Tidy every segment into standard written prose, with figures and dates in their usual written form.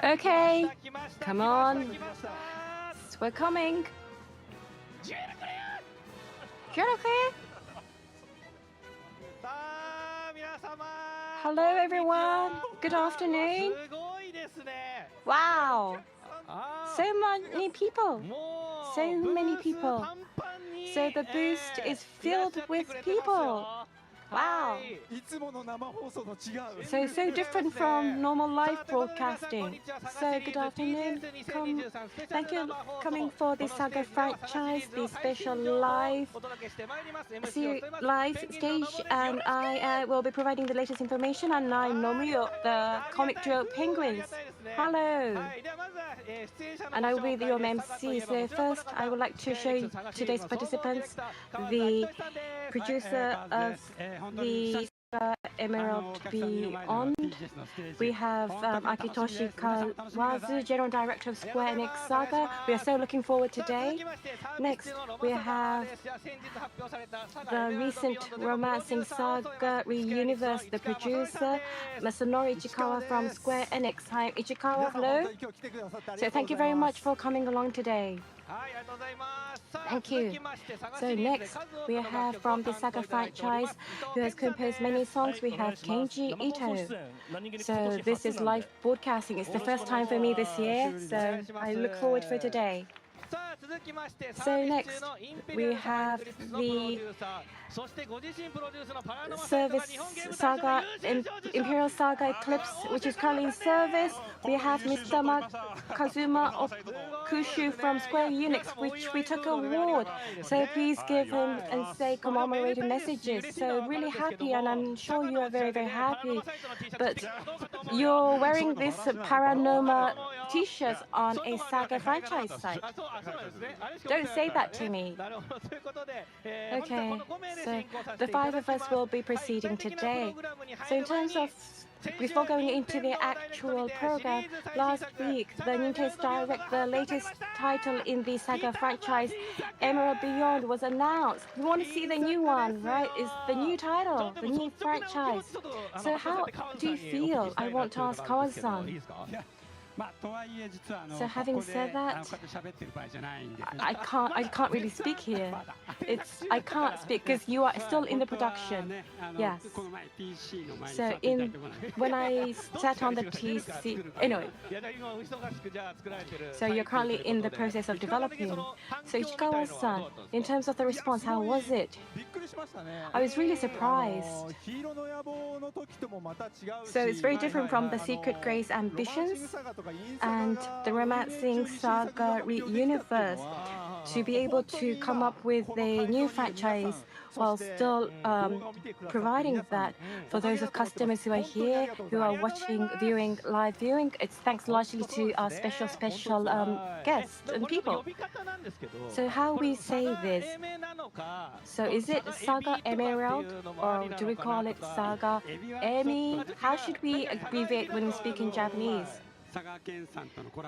Okay, come on. We're coming. Hello, everyone. Good afternoon. Wow. So many people. So many people. So the booth is filled with people. Wow. So different from normal live broadcasting. So good afternoon. Thank you coming for the SaGa franchise, the special live stage, and I will be providing the latest information. And I'm Nobuo, the comic duo Penguins. Hello. And I will be your MC. So first, I would like to show today's participants, the producer of the SaGa Emerald Beyond. We have Akitoshi Kawazu, General Director of Square Enix SaGa. We are so looking forward today. Next, we have the recent romancing SaGa Re-Universe, the producer, Masanori Ichikawa from Square Enix. Hi, Ichikawa, hello. So thank you very much for coming along today. Thank you. So next, we have from the SaGa franchise, who has composed many songs, we have Kenji Ito. So this is live broadcasting. It's the first time for me this year, so I look forward for today. So next, we have the service SaGa Imperial SaGa Eclipse, which is currently in service. We have Mr. Kazuma Oushu from Square Enix, which we took an award. So please give him and say commemorating messages. So really happy, and I'm sure you are very, very happy. But you're wearing this Paranoma T-shirts on a SaGa franchise site. Don't say that to me. Okay, so the five of us will be proceeding today. So in terms of, before going into the actual program, last week, the Nintendo Direct, the latest title in the SaGa franchise, Emerald Beyond, was announced. We want to see the new one, right? It's the new title, the new franchise. So how do you feel? I want to ask Kawazu-san. So having said that, I can't really speak here. I can't speak because you are still in the production. Yes. So when I sat on the TC, anyway. So you're currently in the process of developing. So Ichikawa-san, in terms of the response, how was it? I was really surprised. So it's very different from the Secret Grace Ambitions and the romancing SaGa Re-Universe. To be able to come up with a new franchise while still providing that for those of customers who are here, who are live viewing, it's thanks largely to our special guests and people. So how we say this? So is it SaGa Emerald, or do we call it SaGa Emi? How should we abbreviate when we speak in Japanese?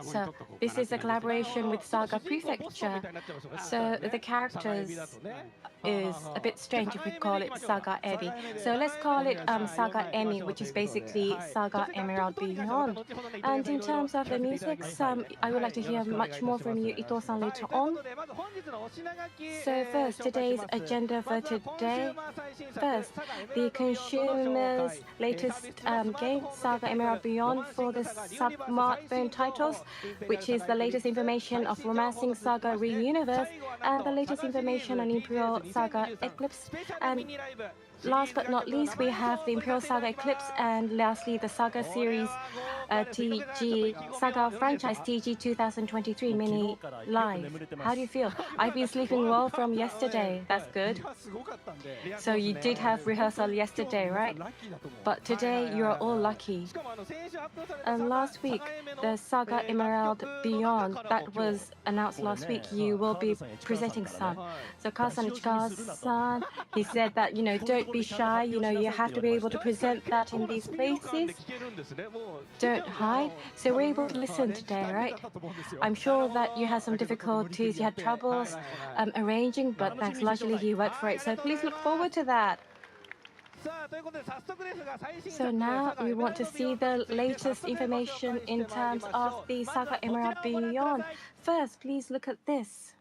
So this is a collaboration with SaGa Prefecture. So the characters is a bit strange if we call it SaGa Ebi. So let's call it SaGa Emi, which is basically SaGa Emerald Beyond. And in terms of the music, I would like to hear much more from you, Ito-san, later on. So first, today's agenda for today. First, the consumer's latest game, SaGa Emerald Beyond, for the smartphone titles, which is the latest information of romancing SaGa Re-Universe, and the latest information on Imperial SaGa Eclipse. And last but not least, we have the Imperial SaGa Eclipse, and lastly, the SaGa series SaGa franchise TG 2023 mini live. How do you feel? I've been sleeping well from yesterday. That's good. So you did have rehearsal yesterday, right? But today you are all lucky. And last week, the SaGa Emerald Beyond, that was announced last week, you will be presenting some. So Kasan Ichikawa-san, he said that, don't be shy, you have to be able to present that in these places. Don't hide. So we're able to listen today, right? I'm sure that you had some difficulties, you had troubles arranging, but thanks largely you worked for it. So please look forward to that. So now we want to see the latest information in terms of the SaGa Emerald Beyond. First, please look at this.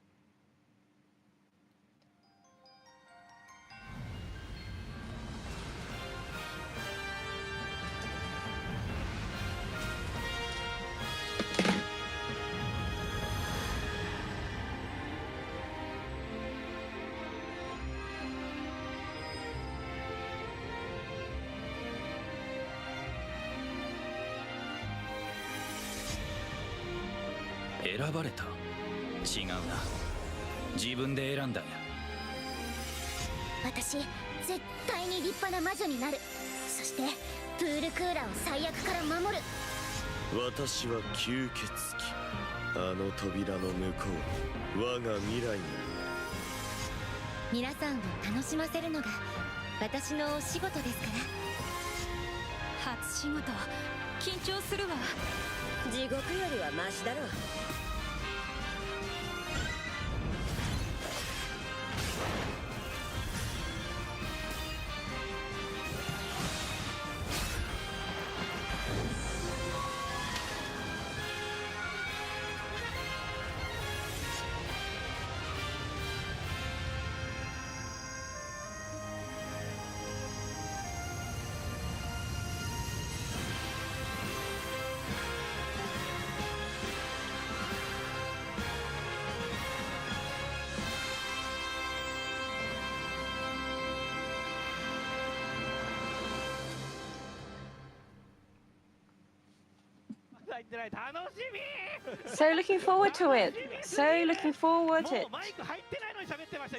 So looking forward to it. So looking forward to it.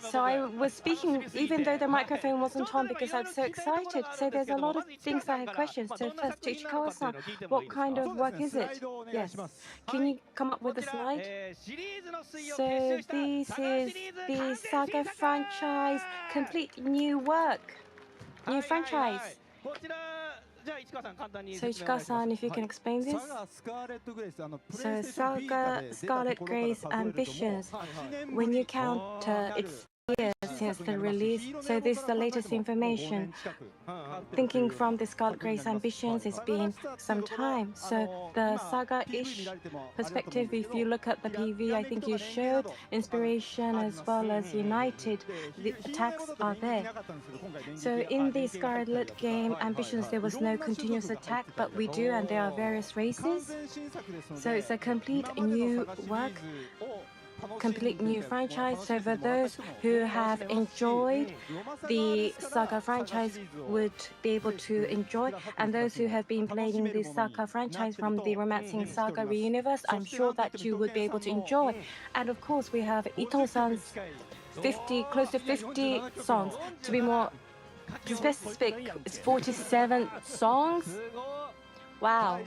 So I was speaking even though the microphone wasn't on because I'm so excited. So there's a lot of things I have questions. So first, to Ichikawa-san, what kind of work is it? Yes. Can you come up with a slide? So this is the SaGa franchise, complete new work, new franchise. So Ichikawa-san, if you can explain this. So SaGa Scarlet Grace Ambitions, when you count its years since the release, so this is the latest information. Thinking from the Scarlet Grace Ambitions, it's been some time. So the SaGa-ish perspective, if you look at the PV, I think you showed inspiration as well as united. The attacks are there. So in the Scarlet game Ambitions, there was no continuous attack, but we do, and there are various races. So it's a complete new work, complete new franchise. So for those who have enjoyed the SaGa franchise would be able to enjoy, and those who have been playing the SaGa franchise from the Romancing SaGa Reuniverse, I'm sure that you would be able to enjoy. And of course, we have Ito-san's close to 50 songs. To be more specific, it's 47 songs. Wow.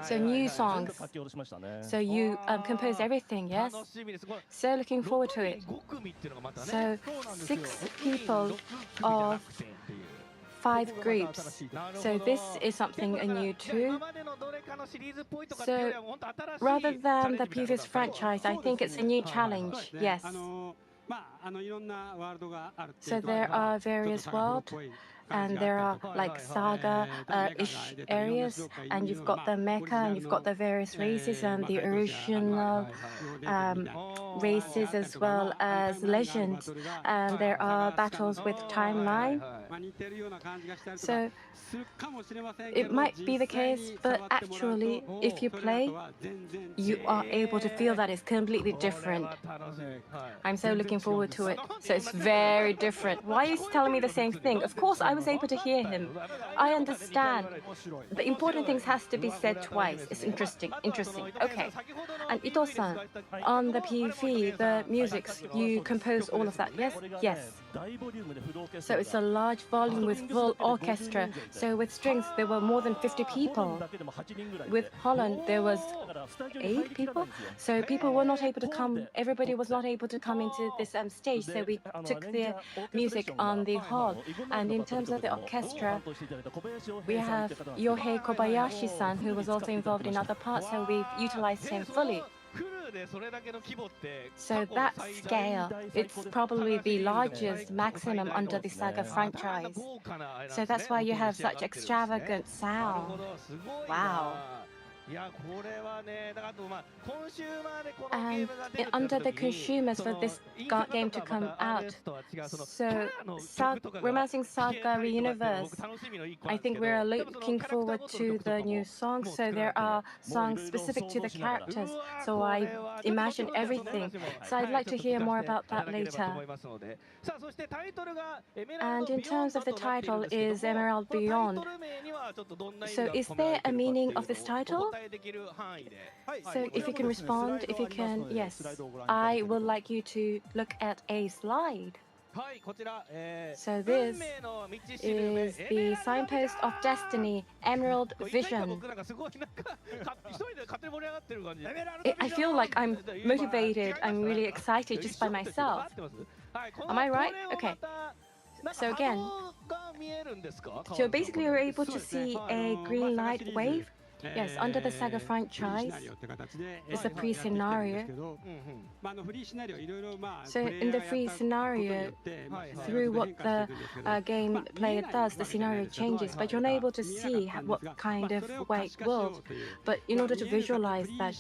So new songs. So you composed everything, yes? So looking forward to it. So 6 people of 5 groups. So this is something new too. So rather than the previous franchise, I think it's a new challenge, yes. So there are various worlds, and there are like SaGa-ish areas, and you've got the mecha, and you've got the various races, and the original races as well as legends, and there are battles with timeline. So it might be the case, but actually, if you play, you are able to feel that it's completely different. I'm so looking forward to it. So it's very different. Why are you telling me the same thing? Of course, I was able to hear him. I understand. The important things has to be said twice. It's interesting. Okay. And Ito-san, on the PV, the musics, you compose all of that, yes? Yes. So it's a large volume with full orchestra. So with strings, there were more than 50 people. With Holland, there was 8 people. So people were not able to come, everybody was not able to come into this stage. So we took the music on the hall. And in terms of the orchestra, we have Yohei Kobayashi-san, who was also involved in other parts, so we've utilized him fully. So that scale, it's probably the largest maximum under the SaGa franchise. So that's why you have such extravagant sound. Wow. And under the consumers for this game to come out, so Romancing SaGa Reuniverse, I think we're looking forward to the new songs. So there are songs specific to the characters. So I imagine everything. So I'd like to hear more about that later. And in terms of the title is Emerald Beyond. So is there a meaning of this title? So if you can respond, if you can, yes. I would like you to look at a slide. So this is the signpost of destiny, Emerald Vision. I feel like I'm motivated, I'm really excited just by myself. Am I right? Okay. So again, so basically you're able to see a green light wave. Yes, under the SaGa franchise, it's a free scenario. So in the free scenario, through what the game player does, the scenario changes, but you're not able to see what kind of white world. But in order to visualize that,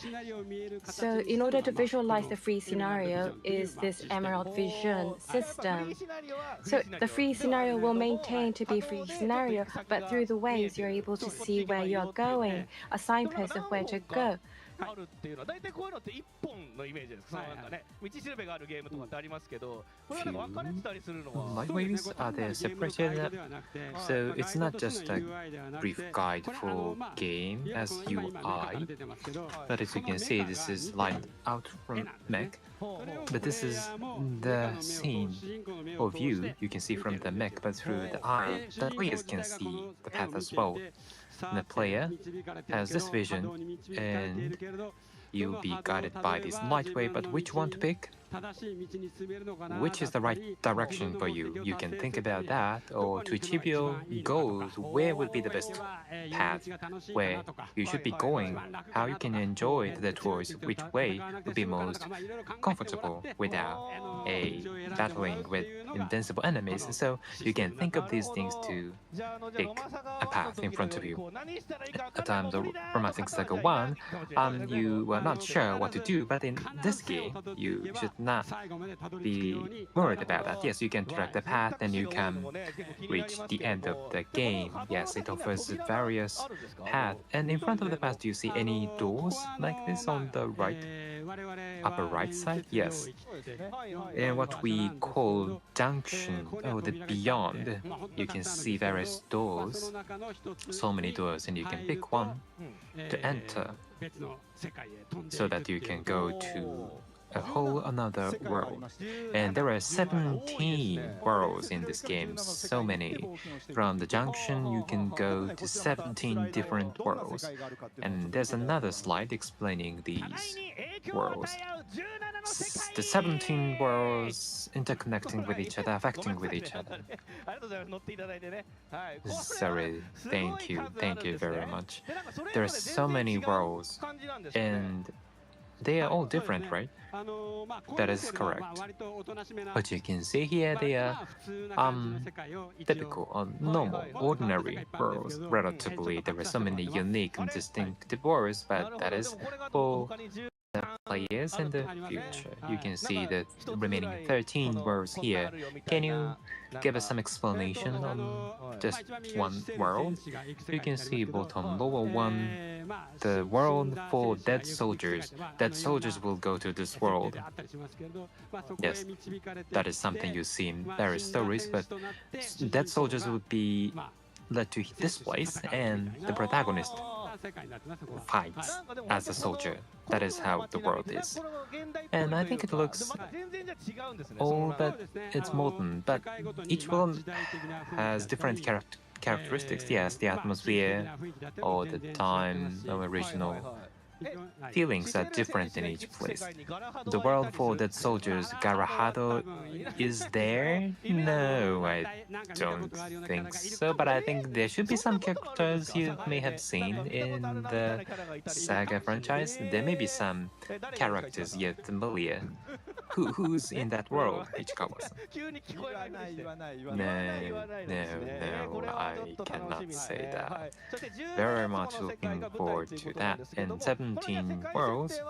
so in order to visualize the free scenario is this Emerald Vision system. So the free scenario will maintain to be free scenario, but through the waves, you're able to see where you're going, a signpost of where to go. Light waves are they separated, so it's not just a brief guide for game as UI, but as you can see, this is light out from mech, but this is the scene or view you can see from the mech, but through the eye, the players can see the path as well. And the player has this vision, and you'll be guided by this light wave, but which one to pick? Which is the right direction for you? You can think about that, or to achieve your goals, where would be the best path, where you should be going, how you can enjoy the tours, which way would be most comfortable without battling with invincible enemies. So you can think of these things to pick a path in front of you. At the time of Romancing SaGa 1, you were not sure what to do, but in this game, you should not be worried about that. Yes, you can direct the path and you can reach the end of the game. Yes, it offers various paths. And in front of the path, do you see any doors like this on the right, upper right side? Yes. And what we call junction, or the beyond, you can see various doors, so many doors, and you can pick one to enter so that you can go to a whole another world. And there are 17 worlds in this game, so many. From the junction, you can go to 17 different worlds. And there's another slide explaining these worlds. The 17 worlds interconnecting with each other, affecting with each other. Sorry, thank you very much. There are so many worlds, and they are all different, right? That is correct. But you can see here they are typical, normal, ordinary worlds. Relatively, there are so many unique and distinctive worlds, but that is for the players in the future. You can see the remaining 13 worlds here. Can you give us some explanation on just one world? You can see bottom lower one, the world for dead soldiers. Dead soldiers will go to this world. Yes, that is something you see in various stories, but dead soldiers would be led to this place, and the protagonist fights as a soldier. That is how the world is. And I think it looks old, but it's modern. But each world has different characteristics. Yes, the atmosphere, or the time of original feelings are different in each place. The world for dead soldiers, Garahado, is there? No, I don't think so, but I think there should be some characters you may have seen in the SaGa franchise. There may be some characters yet familiar. Who's in that world, Ichikawa-san? No, I cannot say that. Very much looking forward to that. And 17 worlds.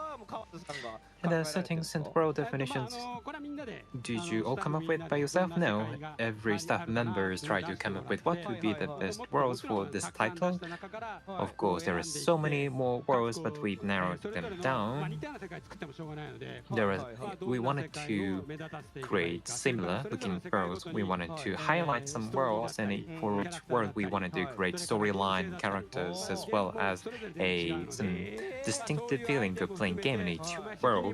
And the settings and world definitions, did you all come up with by yourself? No, every staff members try to come up with what would be the best worlds for this title. Of course, there are so many more worlds, but we've narrowed them down. We wanted to create similar looking worlds. We wanted to highlight some worlds, and for each world we wanted to create storyline, characters, as well as some distinctive feeling of playing game in each world.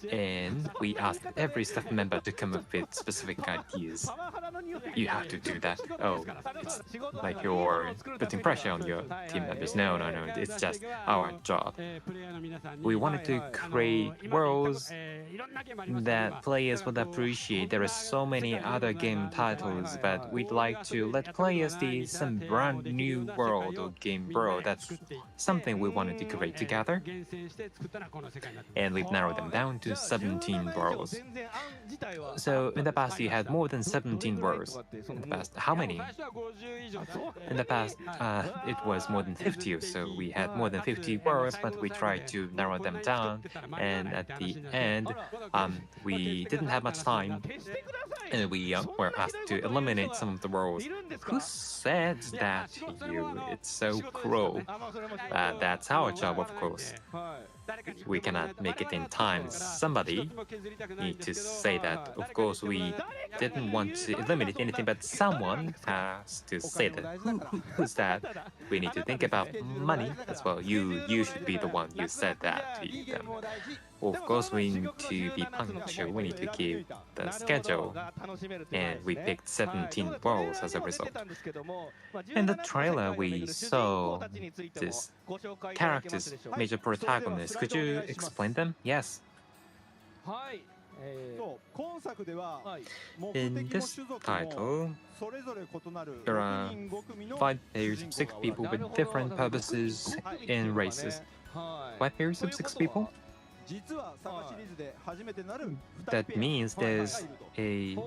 And we asked every staff member to come up with specific ideas. You have to do that. Oh, it's like you're putting pressure on your team members. No, it's just our job. We wanted to create worlds that players would appreciate. There are so many other game titles, but we'd like to let players see some brand new world or game world. That's something we wanted to create together. And we've narrowed them down to 17 worlds. So in the past you had more than 17 worlds. In the past, how many? In the past, it was more than 50 or so. We had more than 50 worlds, but we tried to narrow them down. And at the end, we didn't have much time, and we were asked to eliminate some of the worlds. Who said that to you? It's so cruel. That's our job, of course. We cannot make it in time. Somebody needs to say that. Of course, we didn't want to eliminate anything, but someone has to say that. Who's that? We need to think about money as well. You should be the one you said that to them. Of course, we need to be punctual. We need to keep the schedule. And we picked 17 worlds as a result. In the trailer, we saw these characters, major protagonists. Could you explain them? Yes. In this title, there are 5 pairs of 6 people with different purposes and races. 5 pairs of 6 people? That means there's a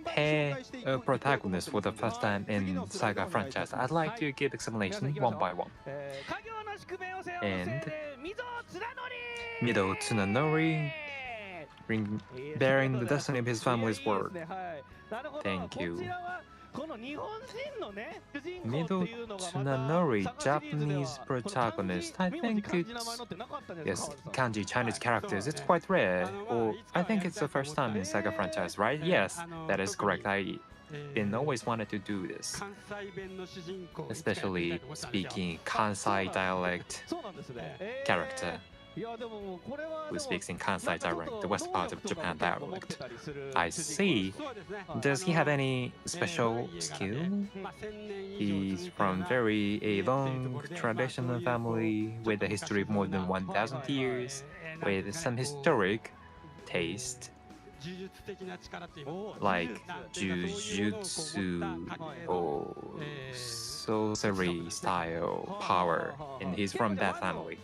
pair of protagonists for the first time in SaGa franchise. I'd like to give explanation one by one. And Mido Tsunanori, bearing the destiny of his family's word. Thank you. Mido Tsunanori, Japanese protagonist. I think it's... Yes, kanji Chinese characters. It's quite rare. Or I think it's the first time in SaGa franchise, right? Yes, that is correct. I've always wanted to do this. Especially speaking Kansai dialect character. Who speaks in Kansai dialect, the west part of Japan dialect. I see. Does he have any special skill? He's from a long traditional family with a history of more than 1,000 years, with some historic taste, like jujutsu or sorcery style power, and he's from that family.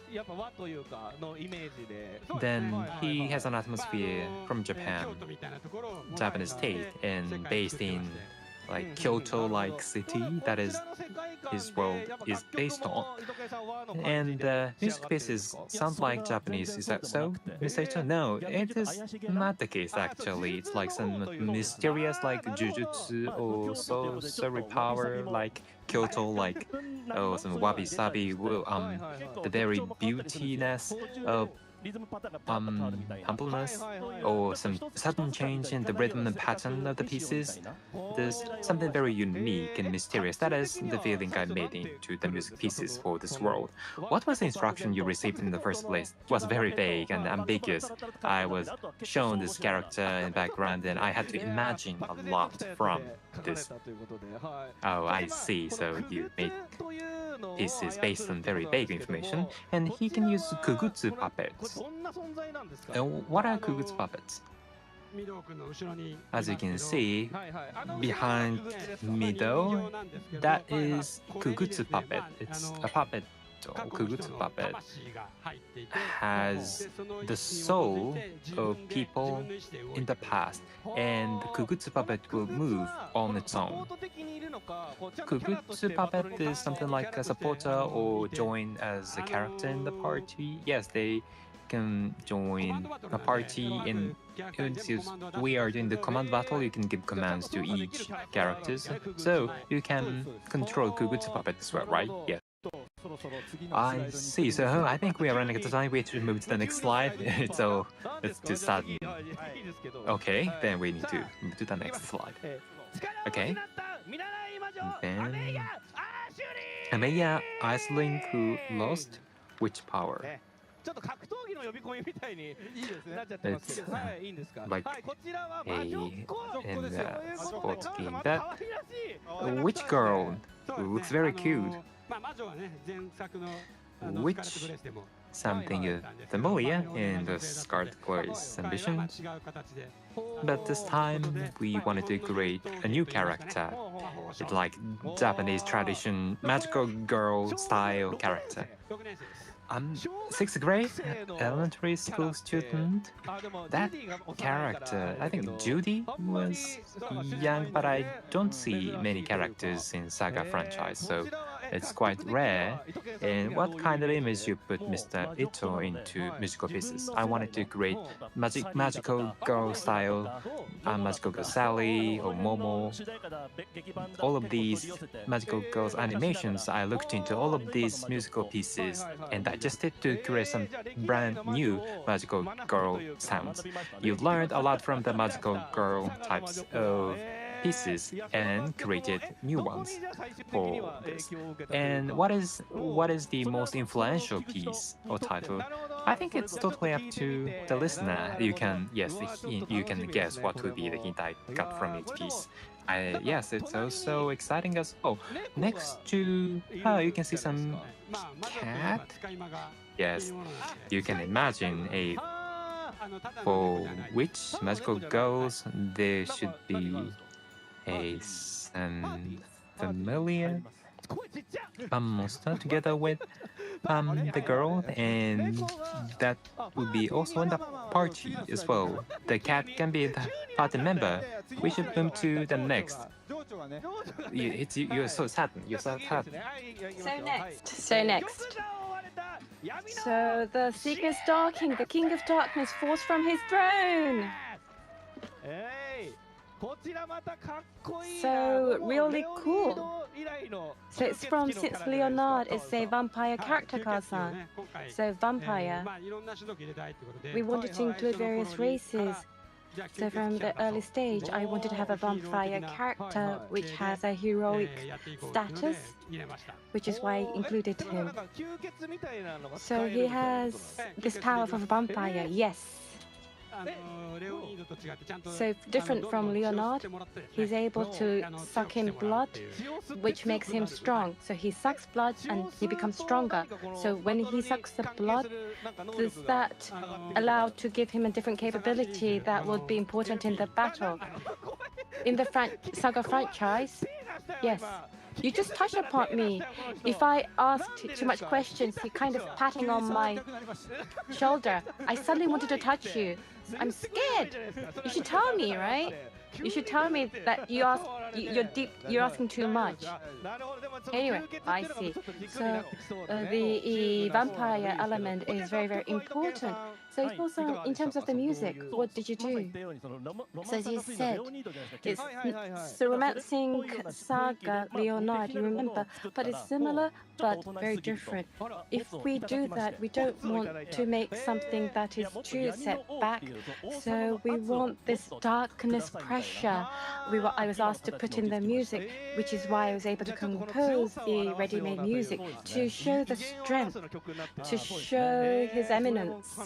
Then he has an atmosphere from Japan, Japanese state, and based in like Kyoto-like city. That is his world is based on. And music pieces sound like Japanese. Is that so, Mr. Ito? No, it is not the case actually. It's like some mysterious like jujutsu or sorcery power like Kyoto, like some wabi-sabi, the very beautiness of humbleness, or some sudden change in the rhythm and pattern of the pieces. There's something very unique and mysterious. That is the feeling I made into the music pieces for this world. What was the instruction you received in the first place? It was very vague and ambiguous. I was shown this character in the background and I had to imagine a lot from this. Oh, I see. So you made pieces based on very vague information, and he can use kugutsu puppets. And what are kugutsu puppets? As you can see, behind Mido, that is kugutsu puppet. It's a puppet. Kugutsu puppet has the soul of people in the past, and the kugutsu puppet will move on its own. Kugutsu puppet is something like a supporter or join as a character in the party. Yes, they can join a party, and since we are doing the command battle, you can give commands to each characters. So you can control kugutsu puppet as well, right? Yeah. I see. So I think we are running out of time. We have to move to the next slide. So let's do sudden. Okay, then we need to move to the next slide. Okay. Then Ameya Aisling who lost which power? It's like in the sports game. That which girl who looks very cute? Which something familiar in the Scarlet Glorious ambition, but this time we wanted to create a new character. It's like Japanese tradition, magical girl style character. I'm 6th grade elementary school student. That character, I think Judy was young, but I don't see many characters in SaGa franchise, so it's quite rare. And what kind of image you put Mr. Ito into musical pieces? I wanted to create magical girl style, magical girl Sally or Momo. All of these magical girls animations, I looked into all of these musical pieces and digested to create some brand new magical girl sounds. You learned a lot from the magical girl types of pieces and created new ones for this. And what is the most influential piece or title? I think it's totally up to the listener. You can you can guess what would be the hint I got from each piece. Yes, it's also exciting as well. Next to you can see some cat. Yes, you can imagine for which magical girls there should be some familiar monster together with the girl, and that would be also in the party as well. The cat can be the party member. We should move to the next. You're so saddened. You're so saddened. So next. So the Seeker's Darking, the King of Darkness, falls from his throne. So really cool. So it's from since Leonard is a vampire character, Kazan. So vampire. We wanted to include various races. So from the early stage, I wanted to have a vampire character which has a heroic status, which is why I included him. So he has this power of a vampire, yes. So different from Leonard, he's able to suck in blood, which makes him strong. So he sucks blood and he becomes stronger. So when he sucks the blood, does that allow to give him a different capability that would be important in the battle? In the SaGa franchise, yes. You just touched upon me. If I asked too much questions, you're kind of patting on my shoulder. I suddenly wanted to touch you. I'm scared. You should tell me, right? You should tell me that you're asking too much. Anyway, I see. So the vampire element is very, very important. So it was in terms of the music, what did you do? So as you said, it's the romancing SaGa Leonard, you remember, but it's similar but very different. If we do that, we don't want to make something that is too set back. So we want this darkness pressure. I was asked to put in the music, which is why I was able to compose the ready-made music to show the strength, to show his eminence.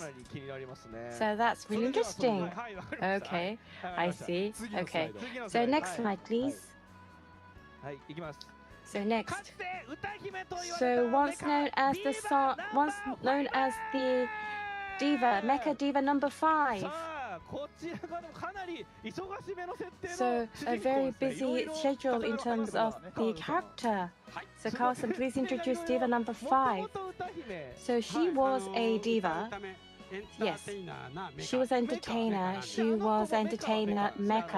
So that's really interesting. Okay, I see. Okay. So next slide, please. So next. So once known as the diva, Mecha Diva number 5. So a very busy schedule in terms of the character. So Carlson, please introduce diva number 5. So she was a diva. Yes, she was entertainer. She was entertainer mech.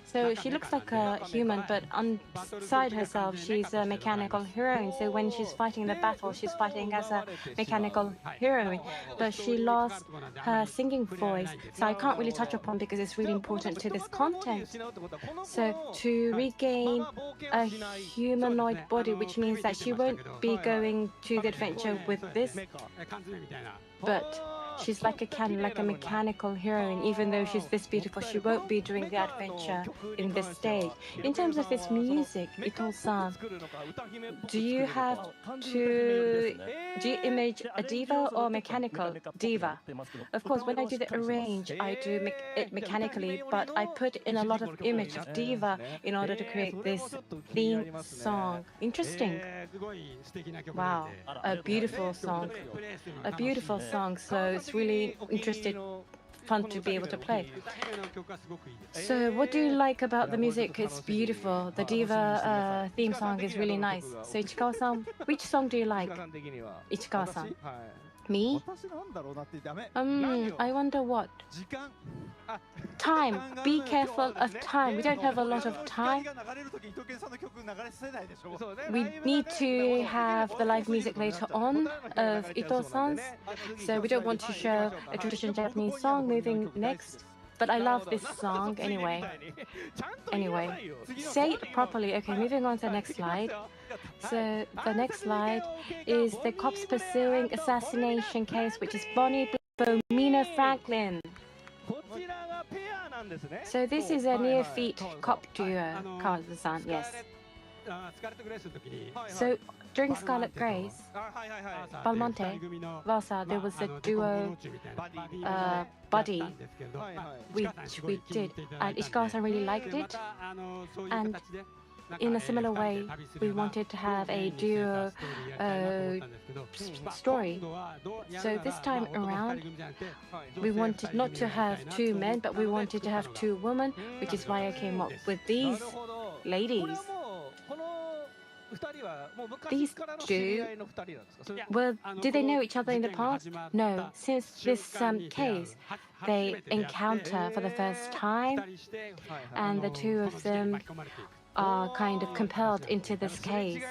So she looks like a human, but inside herself, she's a mechanical heroine. So when she's fighting the battle, she's fighting as a mechanical heroine. But she lost her singing voice, so I can't really touch upon because it's really important to this content. So to regain a humanoid body, which means that she won't be going to the adventure with this, but she's like a mechanical heroine. Even though she's this beautiful, she won't be doing the adventure in this stage. In terms of this music, Ito-san, do you image a diva or mechanical diva? Of course, when I do the arrange, I do it mechanically, but I put in a lot of image of diva in order to create this theme song. Interesting. Wow, a beautiful song. A beautiful song, so it's really fun to be able to play. So what do you like about the music? It's beautiful. The diva theme song is really nice. So Ichikawa-san, which song do you like? Ichikawa-san. Me? I wonder what. Time. Be careful of time. We don't have a lot of time. We need to have the live music later on of Ito-san's. So we don't want to show a traditional Japanese song. Moving next. But I love this song anyway. Say it properly. Okay, moving on to the next slide. So the next slide is the cops pursuing assassination case, which is Bonnie Bomina Franklin. So this is a near-feet cop duo, Kawazu-san, yes. So during Scarlet Grace, Belmonte, Vasa, there was a duo buddy, which we did, and Ishikawa-san really liked it. And in a similar way, we wanted to have a duo story. So this time around, we wanted not to have 2 men, but we wanted to have 2 women, which is why I came up with these ladies. These two, well, did they know each other in the past? No. Since this case, they encounter for the first time, and the 2 of them are kind of compelled into this case.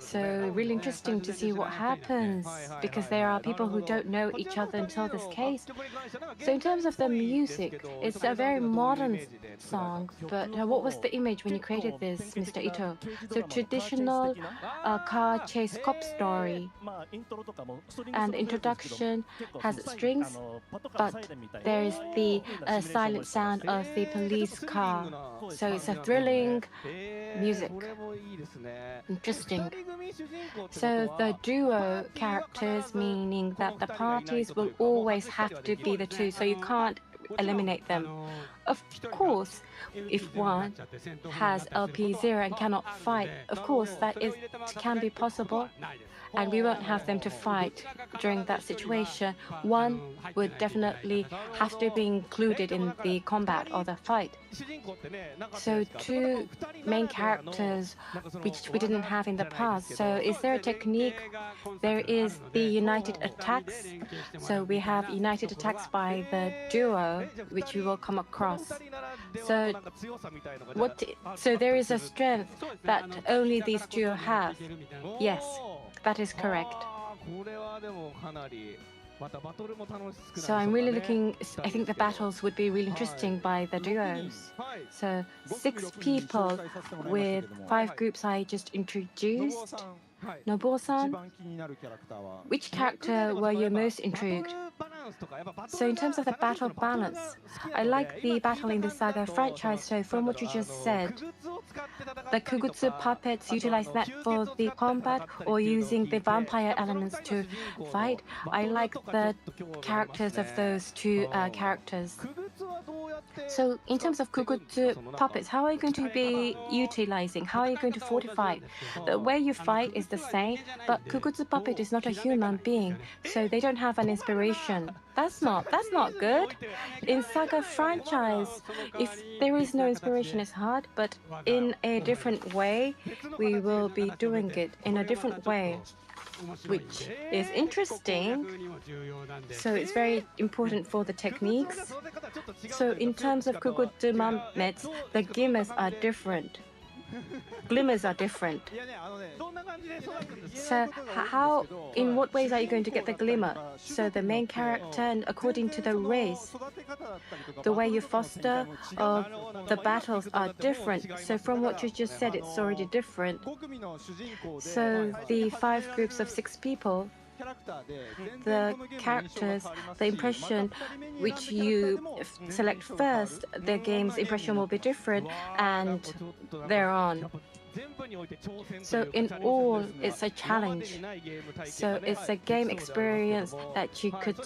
So really interesting to see what happens, because there are people who don't know each other until this case. So in terms of the music, it's a very modern song, but what was the image when you created this, Mr. Ito? So traditional car chase cop story, and the introduction has strings, but there is the silent sound of the police car. So it's a thrilling music. Interesting. So the duo characters, meaning that the parties will always have to be the 2, so you can't eliminate them. Of course, if one has LP0 and cannot fight, of course that can be possible, and we won't have them to fight during that situation. One would definitely have to be included in the combat or the fight. So 2 main characters, which we didn't have in the past. So is there a technique? There is the united attacks. So we have united attacks by the duo, which we will come across. So there is a strength that only these duo have. Yes, that is correct. So I'm really I think the battles would be really interesting by the duos. So 6 people with 5 groups I just introduced. Nobuo-san, which character were you most intrigued? So in terms of the battle balance, I like the battle in the SaGa franchise. So from what you just said, the Kugutsu puppets utilize that for the combat or using the vampire elements to fight. I like the characters of those 2 characters. So in terms of Kukutsu puppets, how are you going to be utilizing? How are you going to fortify? The way you fight is the same, but Kukutsu puppet is not a human being, so they don't have an inspiration. That's not good. In SaGa franchise, if there is no inspiration, it's hard, but in a different way, we will be doing it in a different way, which is interesting. So it's very important for the techniques. So in terms of Kukutsu puppets, the glimmers are different. So in what ways are you going to get the glimmer? So the main character, and according to the race, the way you foster the battles are different. So from what you just said, it's already different. So the 5 groups of 6 people, the characters, the impression which you select first, the game's impression will be different, and thereon. So in all, it's a challenge. So it's a game experience that you could,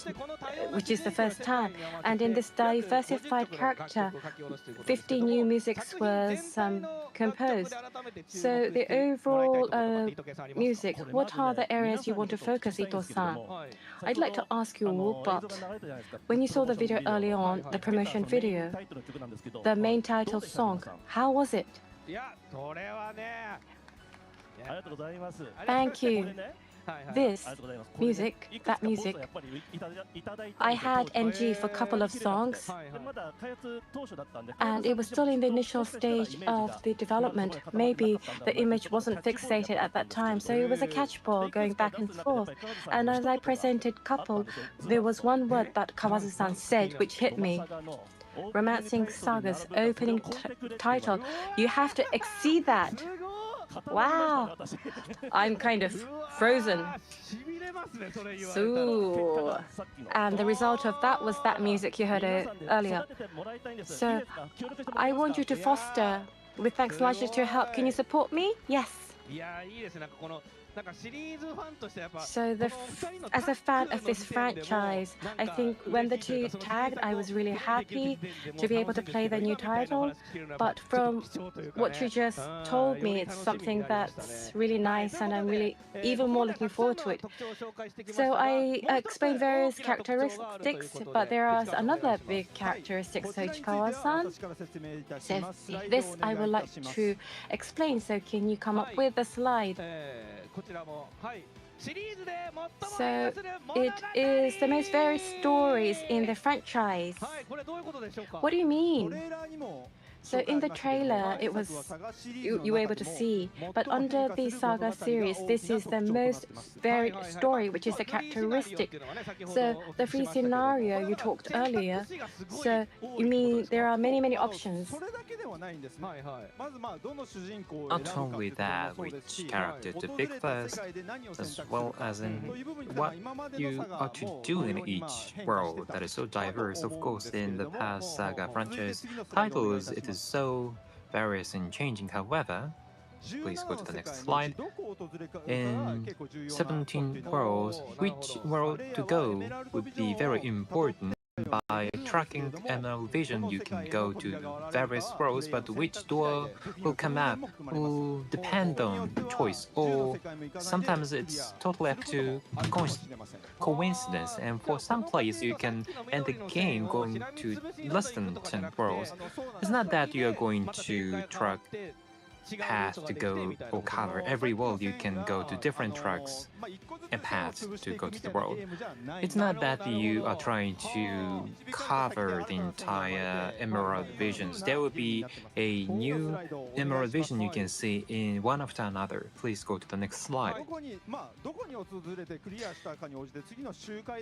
which is the first time. And in this diversified character, 50 new musics was composed. So the overall music, what are the areas you want to focus, Ito-san? I'd like to ask you all, but when you saw the video early on, the promotion video, the main title song, how was it? Thank you. This music, that music, I had NG for a couple of songs, and it was still in the initial stage of the development. Maybe the image wasn't fixated at that time, so it was a catch-ball going back and forth. And as I presented couple, there was one word that Kawazu-san said which hit me. Romancing SaGa's opening title. You have to exceed that. Wow, I'm kind of frozen. So, and the result of that was that music you heard earlier. So, I want you to foster, with thanks largely to your help. Can you support me? Yes. So as a fan of this franchise, I think when the two tagged, I was really happy to be able to play the new title. But from what you just told me, it's something that's really nice, and I'm really even more looking forward to it. So I explained various characteristics, but there are another big characteristics, so Ichikawa-san. So this I would like to explain. So can you come up with a slide? So it is the most varied stories in the franchise. What do you mean? So in the trailer, it was you were able to see, but under the SaGa series, this is the most varied story, which is the characteristic. So the free scenario you talked earlier, so you mean there are many options. Not only that, which character to pick first, as well as in what you are to do in each world that is so diverse. Of course, in the past SaGa franchise titles, it is so various and changing. However, please go to the next slide. In 17 worlds, which world to go would be very important. By tracking Emerald Vision, you can go to various worlds, but which door will come up will depend on choice, or sometimes it's totally up to coincidence. And for some players, you can end the game going to less than 10 worlds. It's not that you are going to track path to go or cover every world. You can go to different tracks and paths to go to the world. It's not that you are trying to cover the entire Emerald Visions. There will be a new Emerald Vision you can see in one after another. Please go to the next slide.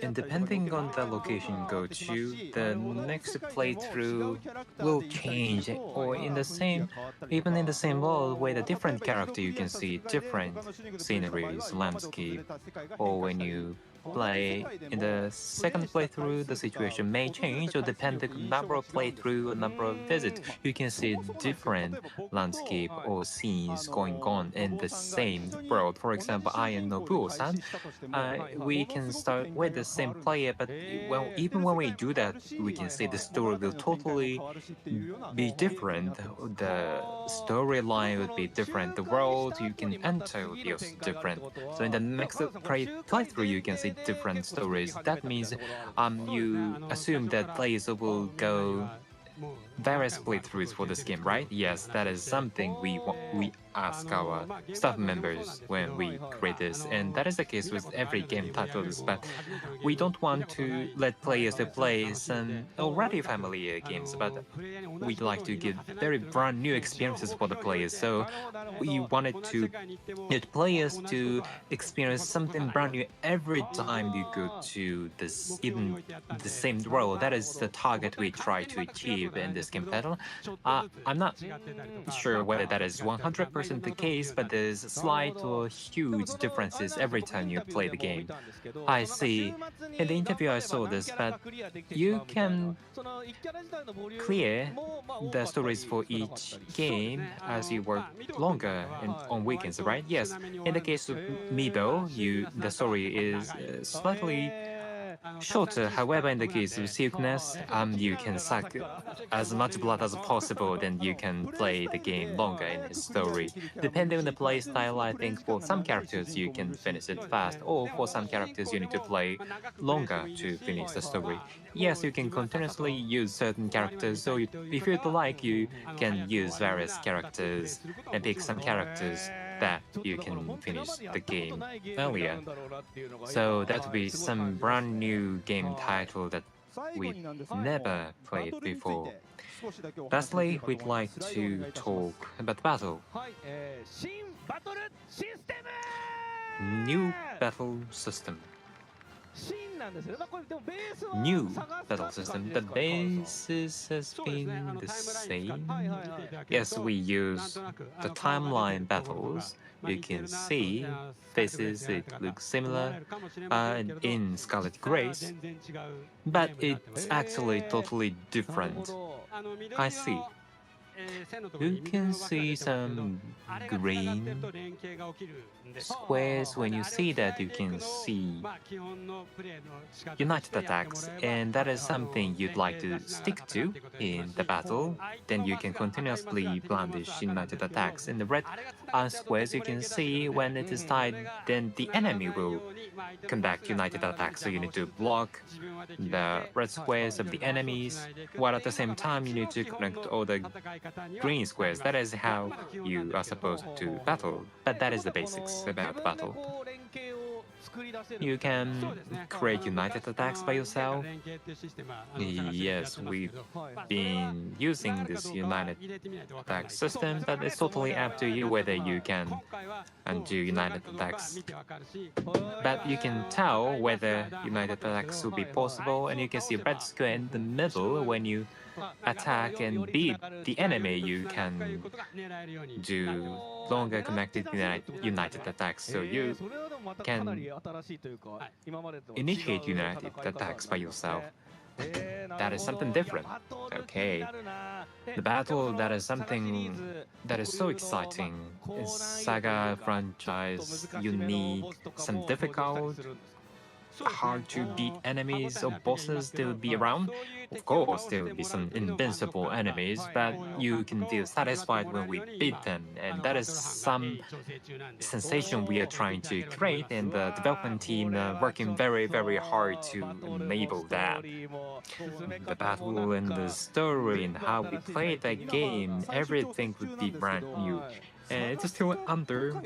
And depending on the location you go to, the next playthrough will change, or even in the same world with a different character, you can see different sceneries, landscape, or when you play in the second playthrough, the situation may change or depend on the number of playthrough or number of visits. You can see different landscape or scenes going on in the same world. For example, I and Nobuo-san, we can start with the same player, but even when we do that, we can see the story will totally be different. The storyline would be different. The world you can enter will be also different. So in the next playthrough, you can see different stories. That means you assume that players will go various playthroughs for this game, right? Yes, that is something we ask our staff members when we create this, and that is the case with every game titles. But we don't want to let players to play some already familiar games, but we'd like to give very brand new experiences for the players. So we wanted to get players to experience something brand new every time you go to this, even the same world. That is the target we try to achieve in this game title. I'm not sure whether that is 100% the case, but there's slight or huge differences every time you play the game. I see. In the interview I saw this, but you can clear the stories for each game as you work longer on weekends, right? Yes. In the case of me, though, the story is slightly shorter. However, in the case of Silkness, you can suck as much blood as possible, then you can play the game longer in his story. Depending on the play style, I think for some characters you can finish it fast, or for some characters you need to play longer to finish the story. Yes, you can continuously use certain characters, so if you'd like, you can use various characters and pick some characters that you can finish the game earlier. So that would be some brand new game title that we've never played before. Lastly, we'd like to talk about battle. New battle system. New battle system. The basis has been the same. Yes, we use the timeline battles. You can see faces, it looks similar in Scarlet Grace, but it's actually totally different. I see. You can see some green squares. When you see that, you can see united attacks, and that is something you'd like to stick to in the battle. Then you can continuously brandish united attacks. In the red squares, you can see when it is tied, then the enemy will conduct united attacks. So you need to block the red squares of the enemies, while at the same time you need to connect all the green squares. That is how you are supposed to battle. But that is the basics about battle. You can create united attacks by yourself. Yes, we've been using this united attack system, but it's totally up to you whether you can do united attacks. But you can tell whether united attacks will be possible, and you can see a red square in the middle. When you attack and beat the enemy, you can do longer connected united attacks. So you can initiate united attacks by yourself. That is something different. Okay. The battle, that is something that is so exciting. In SaGa franchise, you need some difficult, hard to beat enemies or bosses. They will be around. Of course, there will be some invincible enemies, but you can feel satisfied when we beat them, and that is some sensation we are trying to create, and the development team working very, very hard to enable that. The battle and the story and how we play that game, everything would be brand new. It's still under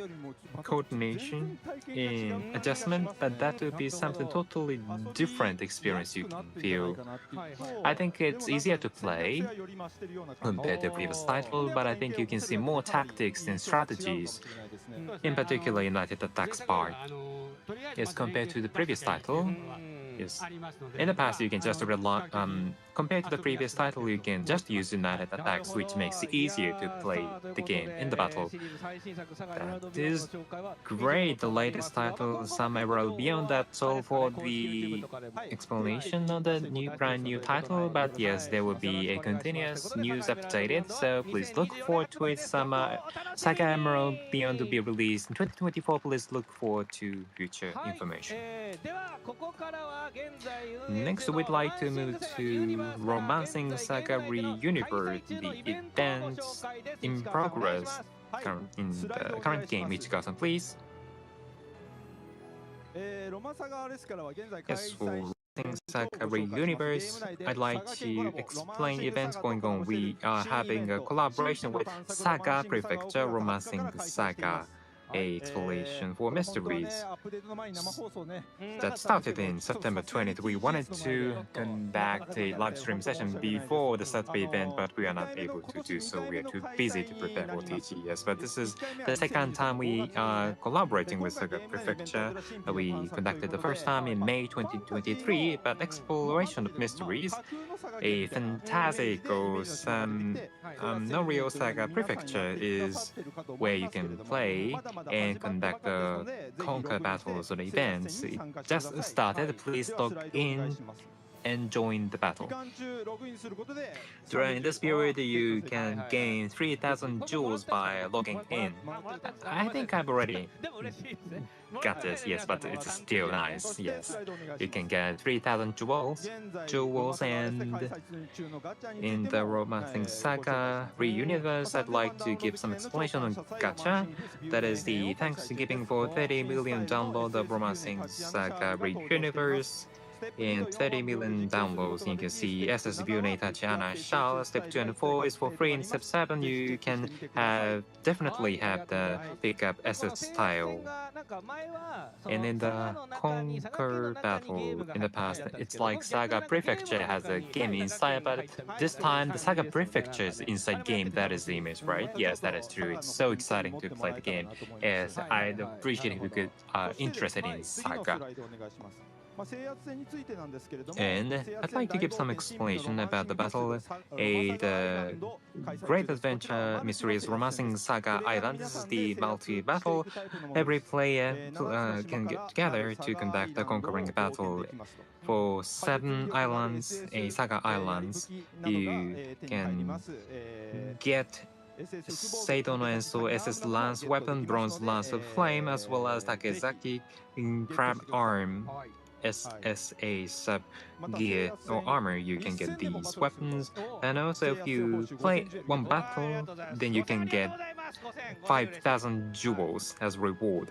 coordination and adjustment, but that would be something totally different experience you can feel. I think it's easier to play compared to previous title, but I think you can see more tactics and strategies, in particular United Attacks part. Yes, compared to the previous title, Yes. In the past, you can just rely, compared to the previous title, you can just use united attacks, which makes it easier to play the game in the battle. That is great. The latest title, SaGa Emerald Beyond. That's all for the explanation of the brand new title. But yes, there will be a continuous news updated. So please look forward to it. SaGa Emerald Beyond to be released in 2024. Please look forward to future information. Next, we'd like to move to Romancing SaGa Reuniverse, the events in progress in the current game. Ichikawa-san, please. Yes, for Romancing SaGa Reuniverse, I'd like to explain events going on. We are having a collaboration with SaGa Prefecture, Romancing SaGa, a exploration for mysteries that started in September 20th. We wanted to conduct a live stream session before the Saturday event, but we are not able to do so. We are too busy to prepare for TGS. But this is the second time we are collaborating with SaGa Prefecture. We conducted the first time in May 2023, but exploration of mysteries, a fantastic or no real SaGa Prefecture is where you can play and conduct the conquer battles or events. It just started. Please log in and join the battle. During this period, you can gain 3,000 jewels by logging in. I think I've already got this, yes, but it's still nice, yes. You can get 3,000 jewels, and in the Romancing SaGa Reuniverse, I'd like to give some explanation on gacha. That is the Thanksgiving for 30 million download of Romancing SaGa Reuniverse. And 30 million downloads. You can see SS Bune Tatiana Shao. Step 2 and 4 is for free. In step 7, you can definitely have the pickup SS style. And in the Conquer battle in the past, it's like SaGa Prefecture has a game inside, but this time the SaGa Prefecture is inside game. That is the image, right? Yes, that is true. It's so exciting to play the game. Yes, I'd appreciate if you could interested in SaGa. And I'd like to give some explanation about the battle. The Great Adventure Mysteries Romancing SaGa Island. This is the multi-battle. Every player can get together to conduct a conquering battle. For 7 islands, SaGa Islands, you can get Seito no Enso SS Lance Weapon, Bronze Lance of Flame, as well as Takezaki Crab Arm. SSA sub gear or armor, you can get these weapons. And also if you play one battle, then you can get 5,000 jewels as reward.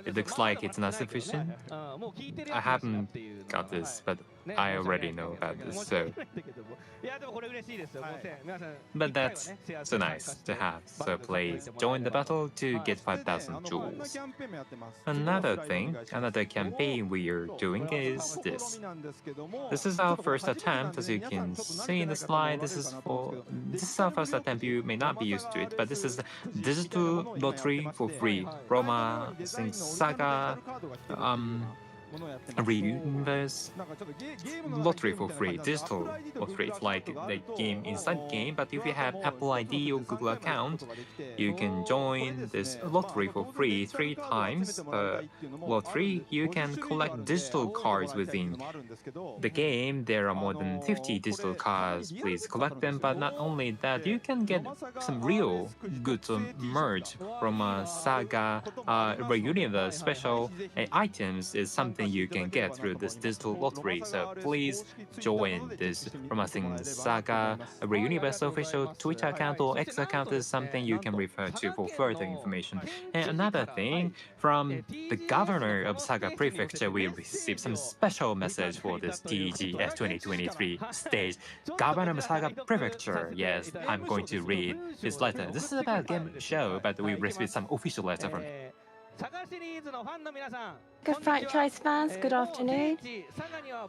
It looks like it's not sufficient. I haven't got this, but I already know about this, so. But that's so nice to have. So please join the battle to get 5,000 jewels. Another campaign we are doing is this. This is our first attempt, as you can see in the slide. This is our first attempt. You may not be used to it, but this is digital lottery for free. Romancing SaGa Reuniverse lottery for free, digital lottery. It's like the game inside game, but if you have Apple ID or Google account, you can join this lottery for free 3 times per lottery. You can collect digital cards within the game. There are more than 50 digital cards. Please collect them, but not only that, you can get some real goods or merch from SaGa Reuniverse. Special items is something you can get through this digital lottery. So please join this Romancing SaGa Reuniverse official Twitter account or X account is something you can refer to for further information. And another thing, from the governor of SaGa Prefecture, we received some special message for this TGS 2023 stage. Governor of SaGa Prefecture, yes, I'm going to read his letter. This is about game show, but we received some official letter from SaGa Franchise fans, good afternoon.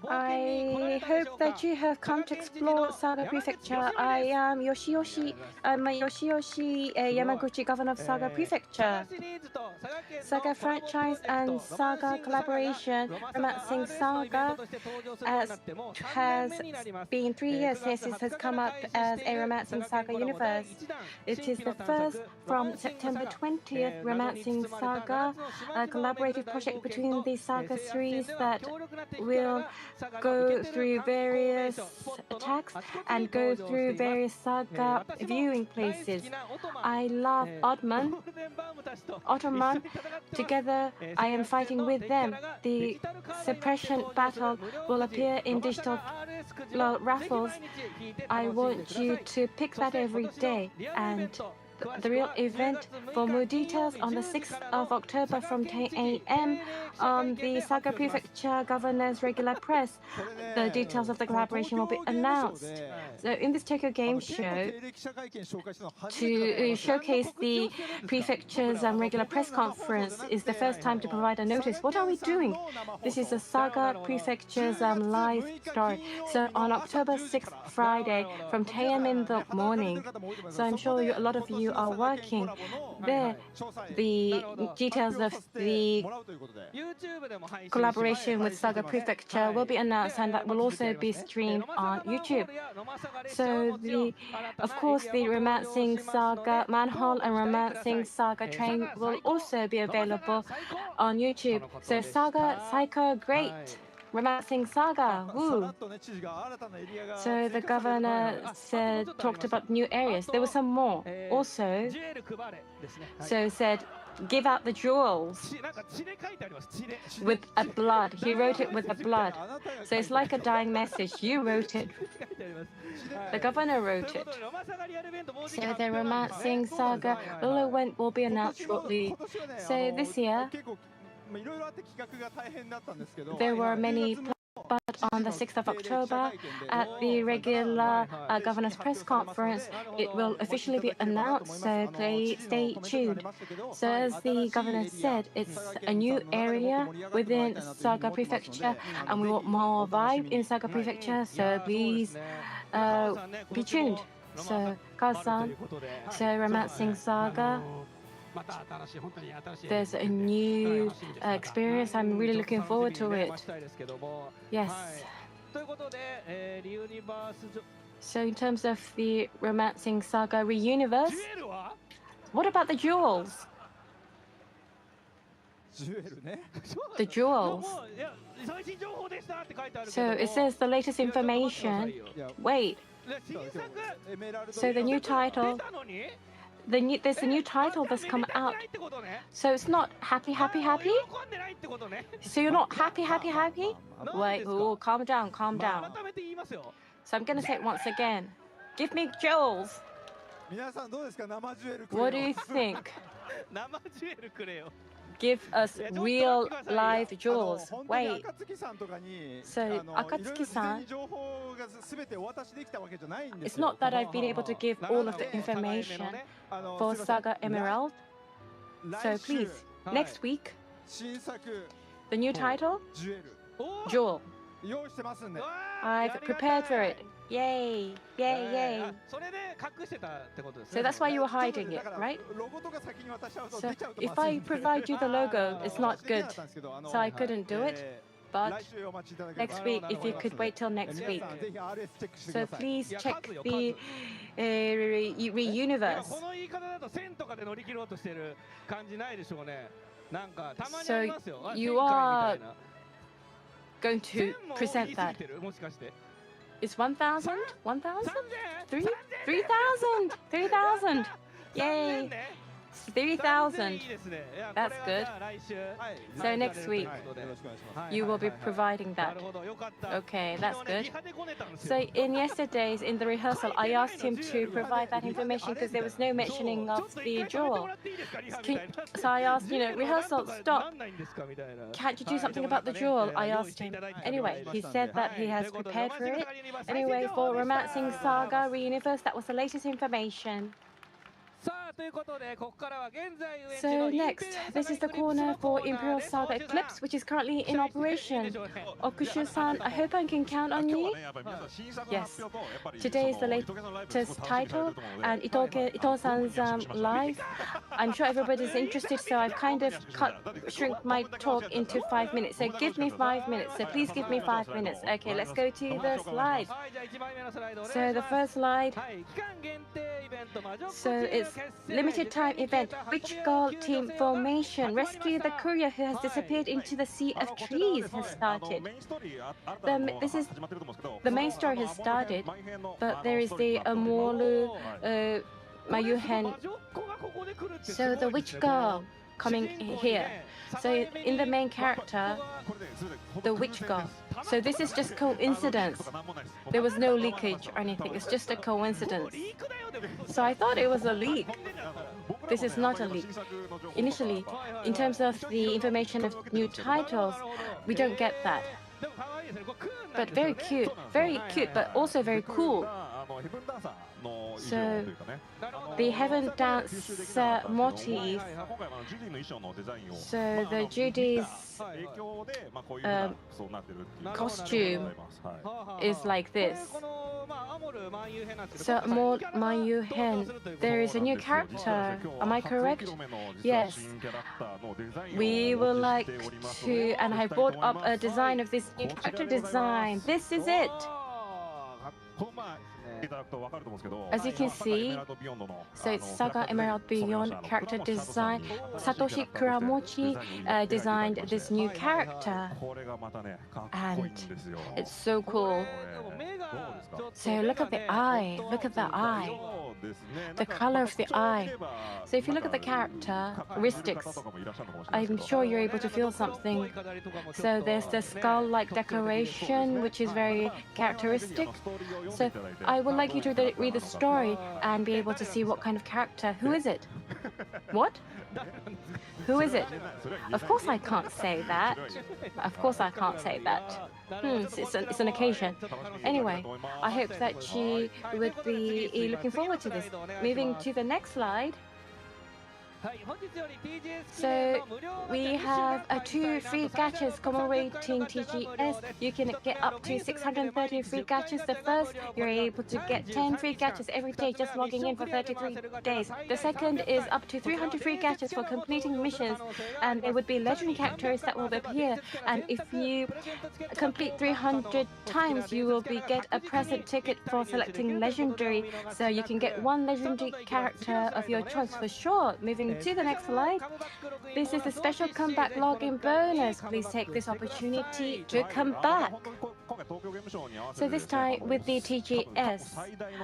I hope that you have come to explore SaGa Prefecture. I am Yoshiyoshi Yamaguchi, Governor of SaGa Prefecture. SaGa Franchise and SaGa collaboration, Romancing SaGa, has been 3 years since it has come up as a Romancing SaGa universe. It is the first from September 20th Romancing SaGa, a collaborative project between the SaGa series that will go through various attacks and go through various SaGa viewing places. I love Ottoman. Together, I am fighting with them. The suppression battle will appear in digital raffles. I want you to pick that every day. And the real event, for more details, on the 6th of October from 10 a.m. on the SaGa Prefecture Governor's regular press, the details of the collaboration will be announced. So in this Tokyo Game Show, to showcase the prefecture's regular press conference is the first time to provide a notice. What are we doing? This is a SaGa Prefecture's live story. So on October 6th, Friday, from 10 a.m. in the morning. So I'm sure a lot of you are working there. The details of the collaboration with SaGa Prefecture will be announced, and that will also be streamed on YouTube. So of course, the Romancing SaGa Manhole and Romancing SaGa Train will also be available on YouTube. So SaGa Psycho Great, Romancing SaGa, woo! So the governor talked about new areas. There were some more also. So said, give out the jewels with a blood. He wrote it with a blood. So it's like a dying message. You wrote it. The governor wrote it. So the Romancing SaGa event will be announced shortly. So this year, there were many plans, but on the 6th of October, at the regular governor's press conference, it will officially be announced, so stay tuned. So as the governor said, it's a new area within SaGa Prefecture, and we want more vibe in SaGa Prefecture, so please be tuned. So, Kaz-san, so Romancing SaGa, there's a new experience. I'm really looking forward to it. Yes. So in terms of the Romancing SaGa Reuniverse, what about the jewels? The jewels. So it says the latest information. Wait. So the new title. There's a new title that's come out. So it's not happy, happy, happy? So you're not happy, happy, happy? Wait, oh, calm down, calm down. So I'm going to say it once again. Give me jewels. What do you think? Give us real live jewels. Wait. So, Akatsuki-san, it's not that I've been able to give all of the information for SaGa Emerald. So please, next week, the new title, Jewel. I've prepared for it. Yay, yay, yay. So that's why you were hiding it, right? So if I provide you the logo, it's not good. So I couldn't do it. But next week, if you could wait till next week. So please check the Reuniverse. So you are going to present that. It's 1,000? 1,000? 3,000! 3,000! Yay! 3,000. That's good. So next week, you will be providing that. Okay, that's good. So in the rehearsal, I asked him to provide that information because there was no mentioning of the jewel. So I asked, rehearsal, stop. Can't you do something about the jewel? I asked him. Anyway, he said that he has prepared for it. Anyway, for Romancing SaGa Reuniverse, that was the latest information. So next, this is the corner for Imperial SaGa Eclipse, which is currently in operation. Okushu-san, I hope I can count on you. Yes. Today is the latest title, and Ito-san's live. I'm sure everybody's interested, so I've kind of shrunk my talk into 5 minutes. So give me 5 minutes. So please give me 5 minutes. Okay, let's go to the slide. So the first slide. So it's limited time event. Witch Girl team formation. Rescue the courier who has disappeared into the sea of trees has started. The main story has started, but there is the Amolu Mayuhen. So the witch girl coming here. So in the main character, the witch girl. So this is just coincidence. There was no leakage or anything. It's just a coincidence. So I thought it was a leak. This is not a leak. Initially, in terms of the information of new titles, we don't get that. But very cute, but also very cool. So the Heaven Dance motif. So the Judy's costume is like this. So Amol Mayuhen, there is a new character. Am I correct? Yes. We would like to, and I brought up a design of this new character design. This is it. As you can see, so it's SaGa Emerald Beyond character design. Satoshi Kuramochi designed this new character, and it's so cool. So look at the eye, look at the eye, the color of the eye. So if you look at the characteristics, I'm sure you're able to feel something. So there's the skull-like decoration, which is very characteristic. So I would like you to read the story and be able to see what kind of character. Who is it? What? Who is it? Of course I can't say that. Of course I can't say that. It's an occasion. Anyway, I hope that she would be looking forward to this. Moving to the next slide. So we have 2 free gachas commemorating TGS. You can get up to 630 free gachas. The first, you're able to get 10 free gachas every day just logging in for 33 days. The second is up to 300 free gachas for completing missions, and there would be legendary characters that will appear. And if you complete 300 times, you will get a present ticket for selecting legendary. So you can get 1 legendary character of your choice for sure. Moving to the next slide. This is a special comeback login bonus. Please take this opportunity to come back. So this time with the TGS,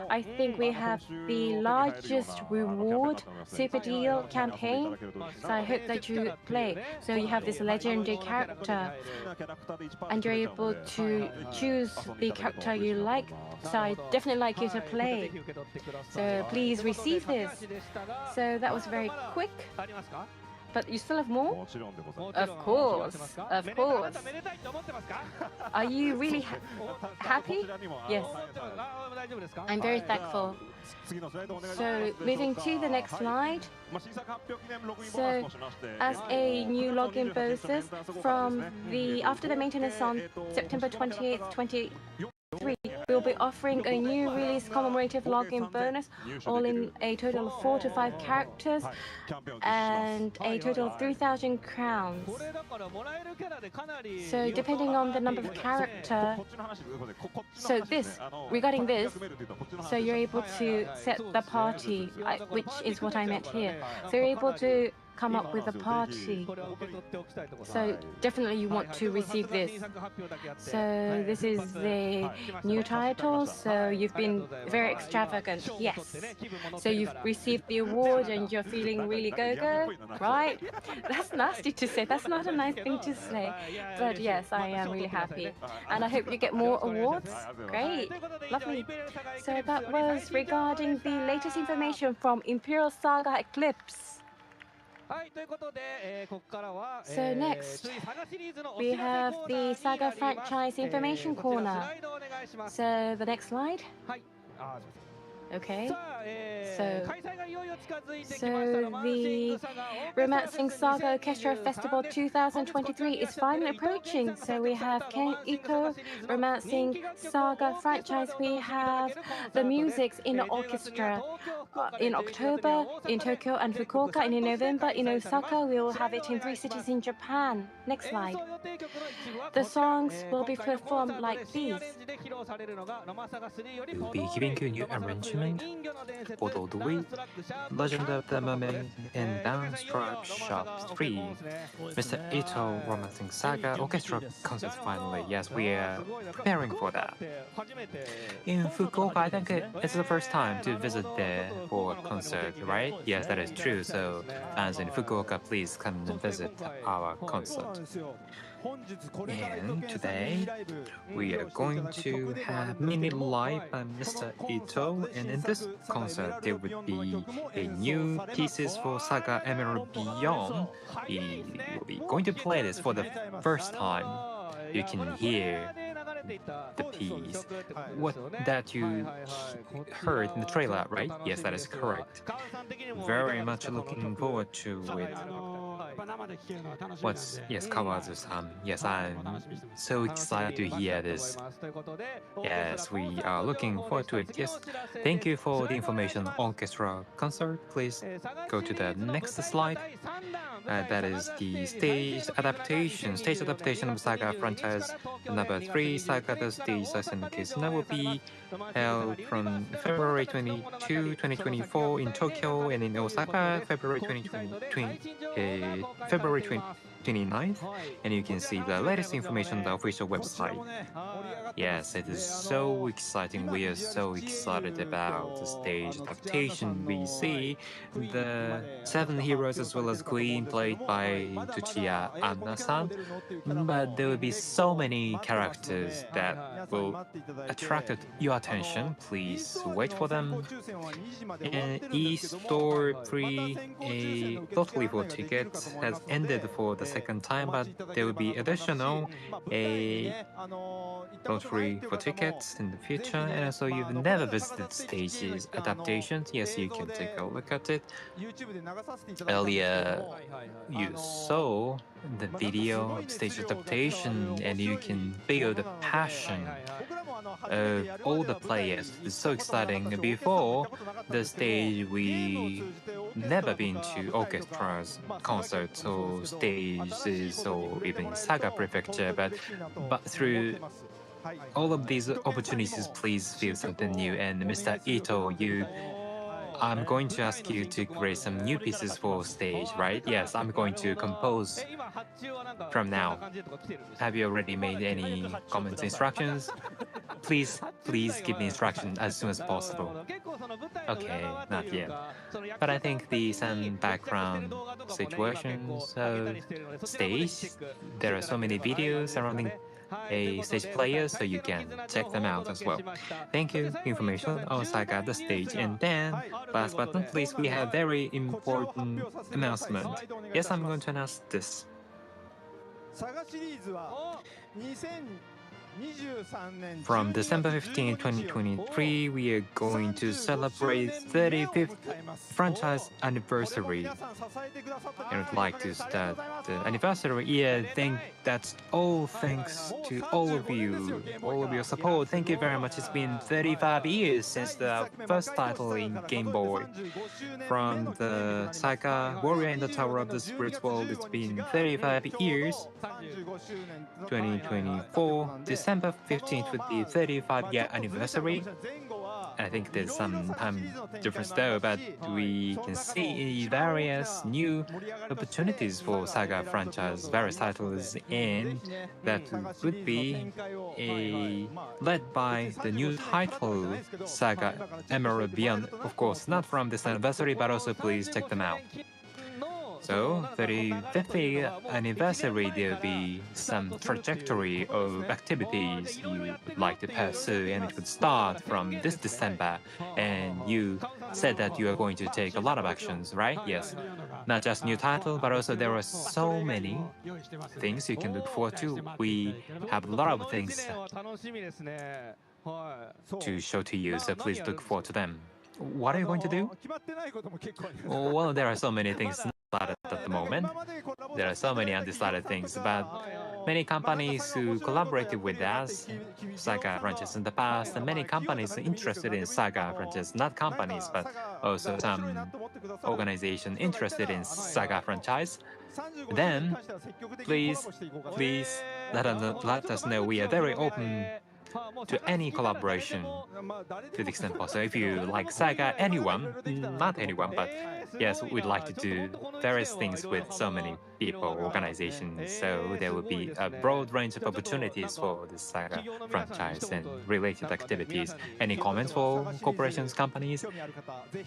I think we have the largest reward super deal campaign. So I hope that you play. So you have this legendary character, and you're able to choose the character you like. So I definitely like you to play. So please receive this. So that was very quick. But you still have more? Of course, of course. Are you really happy? Yes. I'm very thankful. So moving to the next slide. So as a new login bonus from after the maintenance on September 28th, 2023, we'll be offering a new release commemorative login bonus, all in a total of 4 to 5 characters and a total of 3,000 crowns. So depending on the number of character, so regarding this, so you're able to set the party, which is what I meant here. So you're able to come up with a party. So definitely you want to receive this. So this is the new title. So you've been very extravagant. Yes. So you've received the award and you're feeling really go-go, right? That's nasty to say. That's not a nice thing to say. But yes, I am really happy. And I hope you get more awards. Great. Lovely. So that was regarding the latest information from Imperial SaGa Eclipse. So next, we have the SaGa Franchise Information Corner. So the next slide. Okay? So the Romancing SaGa Orchestra Festival 2023 is finally approaching. So we have Kenji Ito, Romancing SaGa Franchise. We have the musics in the orchestra in October in Tokyo and Fukuoka, and in November in Osaka. We will have it in 3 cities in Japan. Next slide. The songs will be performed like these. We'll be giving you a new arrangement, Photo the Way, Legend of the Mermaid, and Downstruck Shop 3. Mr. Ito Romancing SaGa Orchestra concert finally. Yes, we are preparing for that. In Fukuoka, I think it's the first time to visit there for a concert, right? Yes, that is true. So fans in Fukuoka, please come and visit our concert. And today, we are going to have mini live by Mr. Ito, and in this concert, there would be a new pieces for SaGa Emerald Beyond. We will be going to play this for the first time. You can hear the piece. What that you heard in the trailer, right? Yes, that is correct. Very much looking forward to it. Yes, Kawazu-san. Yes, I'm so excited to hear this. Yes, we are looking forward to it. Yes, thank you for the information. Orchestra concert. Please go to the next slide. That is the stage adaptation of SaGa Franchise number 3, SaGa Stage Sasha and that will be held from February 22, 2024 in Tokyo, and in Osaka, February 29th, and you can see the latest information on the official website. Yes, it is so exciting. We are so excited about the stage adaptation. We see the 7 heroes as well as Queen played by Tsuchiya Anna-san, but there will be so many characters that will attract your attention. Please wait for them. And e-store lottery for tickets has ended for the second time, but there will be additional lottery for tickets in the future. And also, you've never visited stages adaptations. Yes, you can take a look at it. Earlier, you saw the video of stage adaptation, and you can feel the passion of all the players. It's so exciting. Before the stage, we never been to orchestras, concerts, or stages, or even SaGa Prefecture, but through all of these opportunities, please feel something new. And Mr. Ito, I'm going to ask you to create some new pieces for stage, right? Yes, I'm going to compose from now. Have you already made any comments, instructions? Please give me instruction as soon as possible. Okay, not yet. But I think some background situations of stage, there are so many videos surrounding a stage player, so you can check them out as well. Thank you. Information on SaGa the stage. And then, last but not least, we have very important announcement. Yes, I'm going to announce this. From December 15, 2023, we are going to celebrate 35th franchise anniversary. I would like to start the anniversary year. That's all thanks to all of you, all of your support. Thank you very much. It's been 35 years since the first title in Game Boy. From the SaGa Warrior in the Tower of the Spirit World, it's been 35 years. 2024, December 15th would be 35-year anniversary. I think there's some time difference though, but we can see various new opportunities for SaGa franchise, various titles, and that would be led by the new title, SaGa Emerald Beyond. Of course, not from this anniversary, but also please check them out. So, 35th anniversary, there will be some trajectory of activities you would like to pursue, and it would start from this December. And you said that you are going to take a lot of actions, right? Yes. Not just new title, but also there are so many things you can look forward to. We have a lot of things to show to you, so please look forward to them. What are you going to do? Well, there are so many things not decided at the moment. There are so many undecided things, but many companies who collaborated with us, SaGa Franchise in the past, and many companies interested in SaGa Franchise, not companies, but also some organization interested in SaGa Franchise, then please let us know. We are very open to any collaboration to the extent possible. If you like SaGa, anyone, not anyone, but yes, we'd like to do various things with so many people, organizations, so there will be a broad range of opportunities for the SaGa franchise and related activities. Any comments for corporations, companies?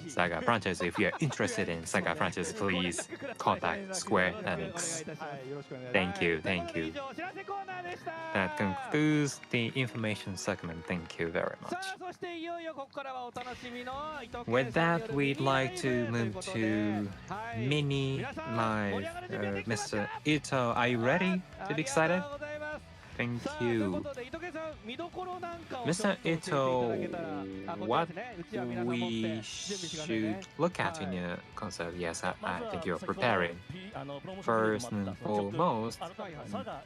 SaGa franchise, if you're interested in SaGa franchise, please contact Square Enix. Thank you. That concludes the information segment. Thank you very much. With that, we'd like to move to mini live. Mr. Ito, are you ready to be excited? Thank you. Mr. Ito, what we should look at in your concert? Yes, I think you're preparing. First and foremost,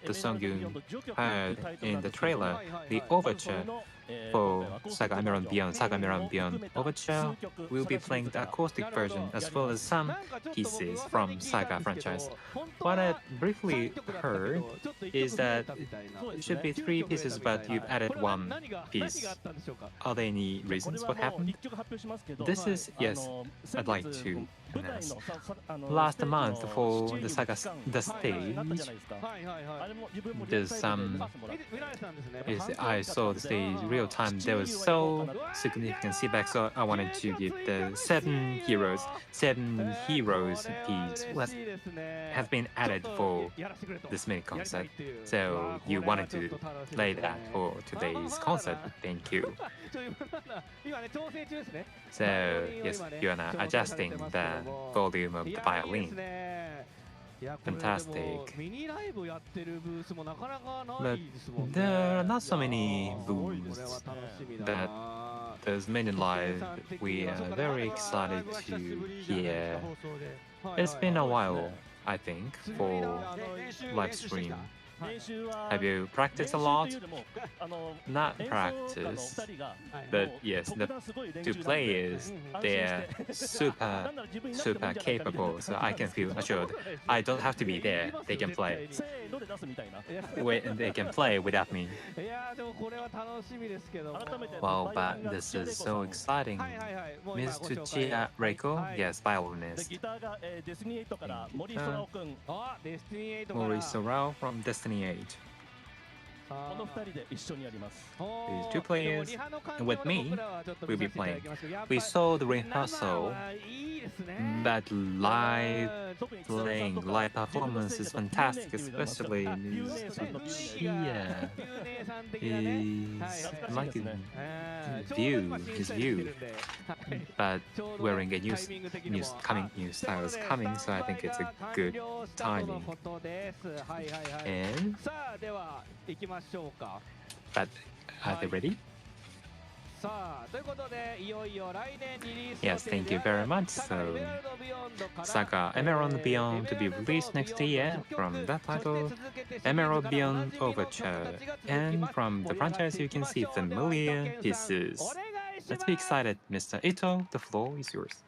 the song you heard in the trailer, the overture for SaGa Emerald Beyond, SaGa Emerald Beyond overture, we'll be playing the acoustic version as well as some pieces from SaGa franchise. What I briefly heard is that it should be 3 pieces, but you've added 1 piece. Are there any reasons what happened? This is, yes, I'd like to announce. Last month for the SaGa Stage, there's some, I saw the stage real time. There was so significant feedback, so I wanted to give the 7 heroes piece has been added for this mini concert. So you wanted to play that for today's concert. Thank you. So yes, you are now adjusting the volume of the violin. Fantastic. But there are not so many booths that there's many live. We are very excited to hear. It's been a while, I think, for live stream. Have you practiced a lot? Not practice, but yes, the 2 players, they're super capable, so I can feel assured. I don't have to be there, they can play. They can play without me. Wow, but this is so exciting. Ms. Tsuchiya Reiko, yes, violinist. Maurice Sorrell from Destiny 8. These 2 players, and with me, we'll be playing. We saw the rehearsal, but live performance is fantastic, especially Ms. Tsuchiya. I like his view, but wearing a new style is coming, so I think it's a good timing. And but are they ready? Yes, thank you very much. So, SaGa Emerald Beyond to be released next year. From that title, Emerald Beyond Overture. And from the franchise, you can see familiar pieces. Let's be excited. Mr. Ito, the floor is yours.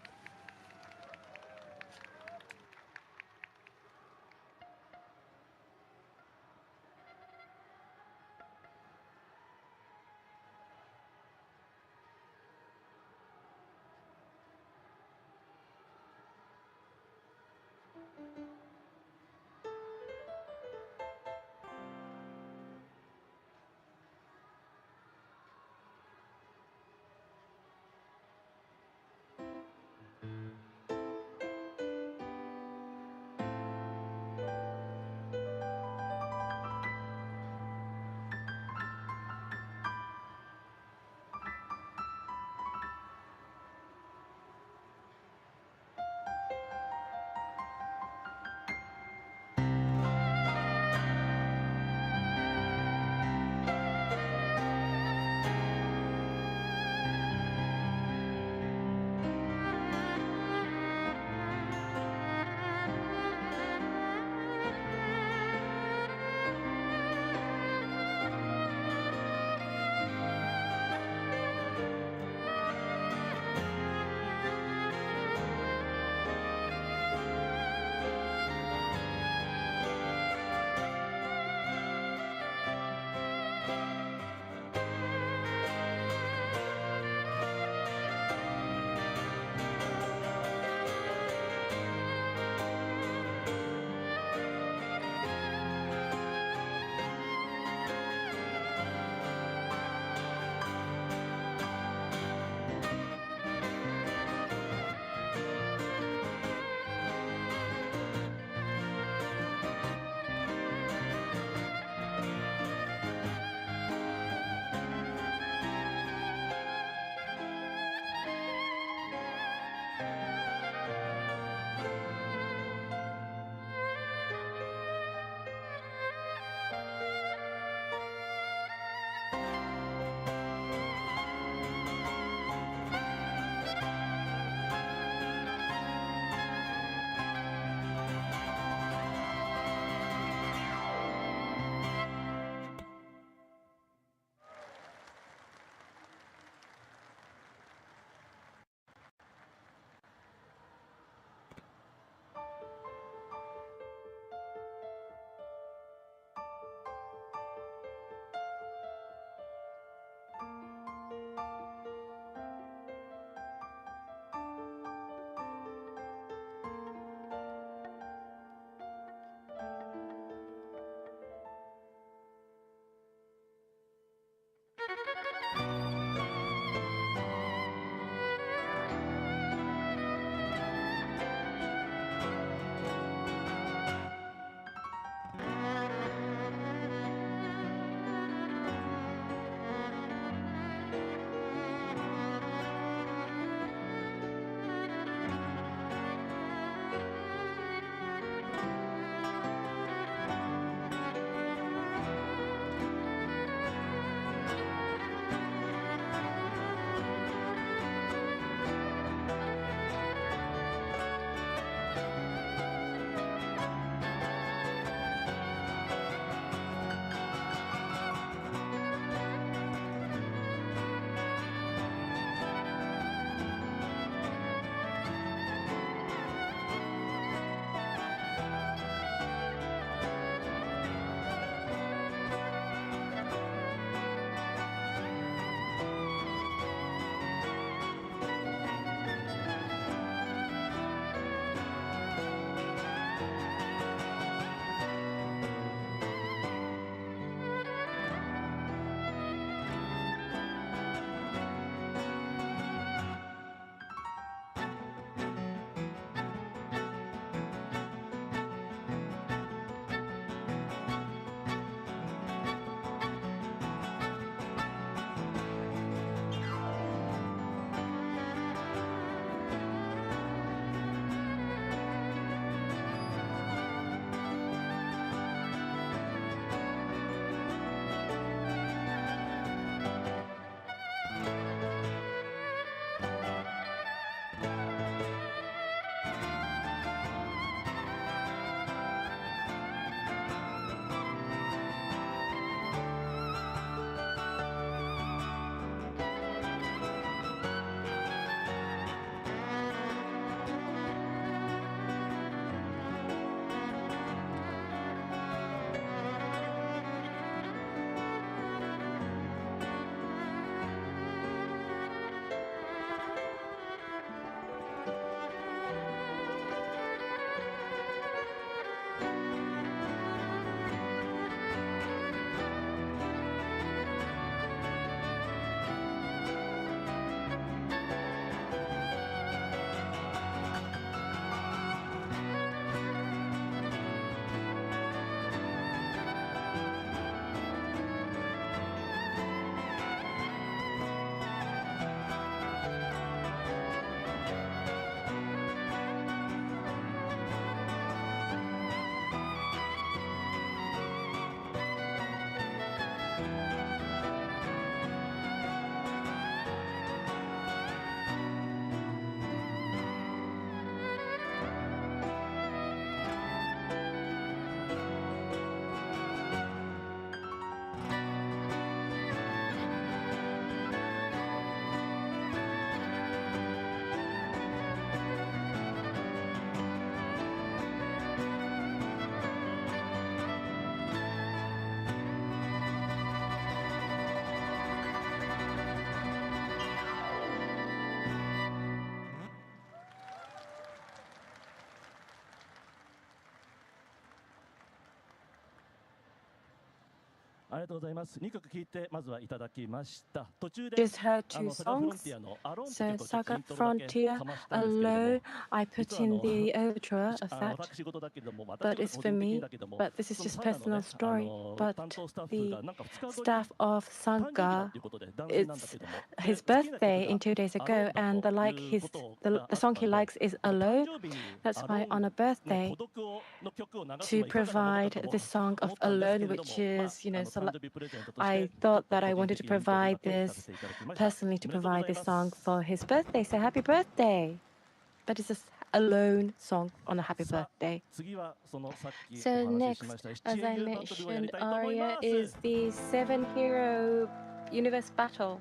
Just heard two songs. So SaGa Frontier Alone, I put in the overture of that, but it's for me. But this is just personal story. But the staff of SaGa, it's his birthday in 2 days ago, and the song he likes is Alone. That's why on a birthday, to provide the song of Alone, which is, I thought that I wanted to provide this personally, to provide this song for his birthday. So happy birthday! But it's just Alone song on a happy birthday. So next, as I mentioned, aria is the 7-hero universe battle.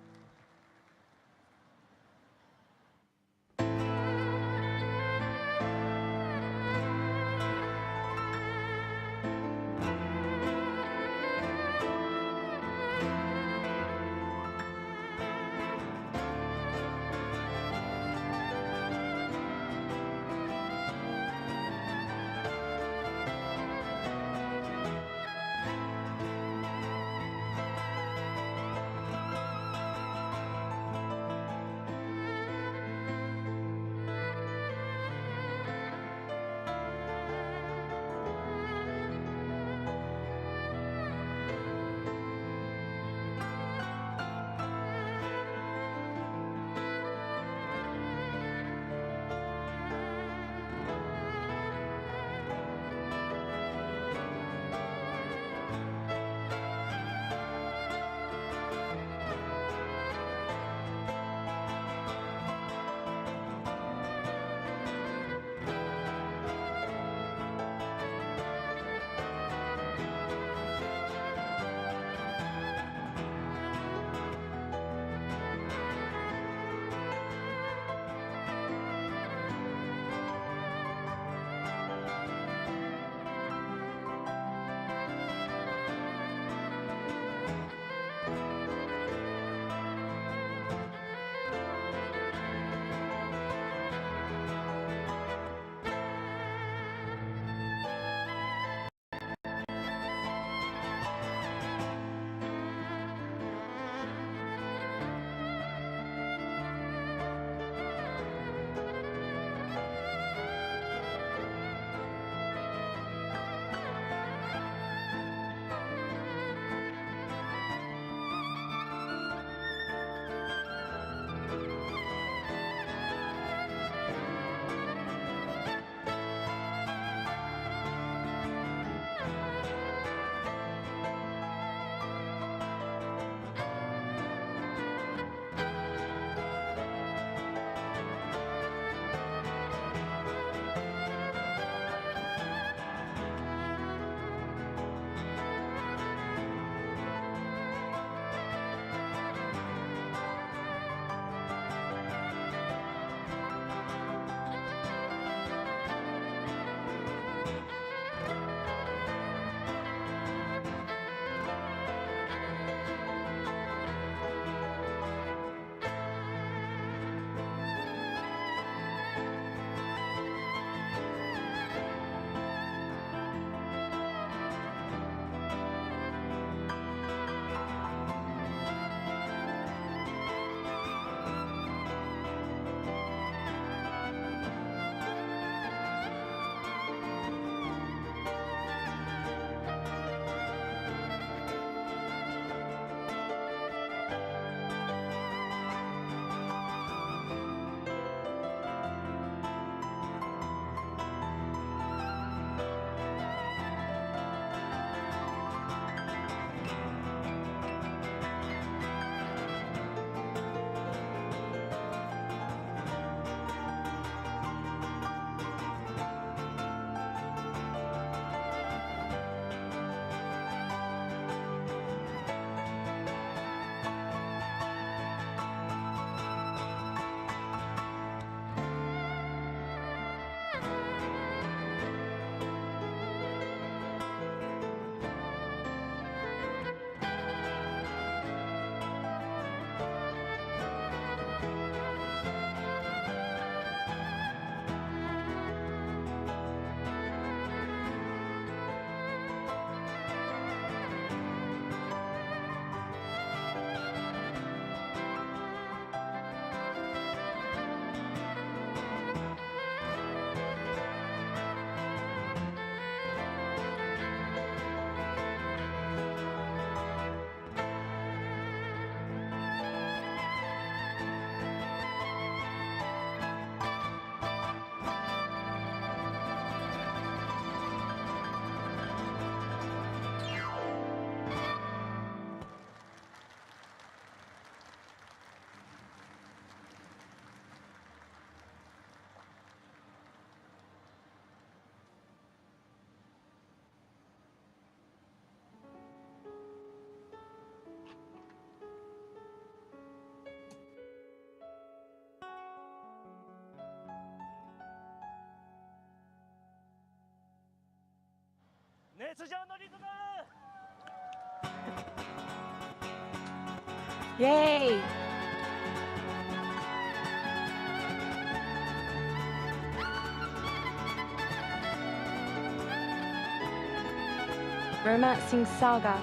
Yay! Romancing SaGa.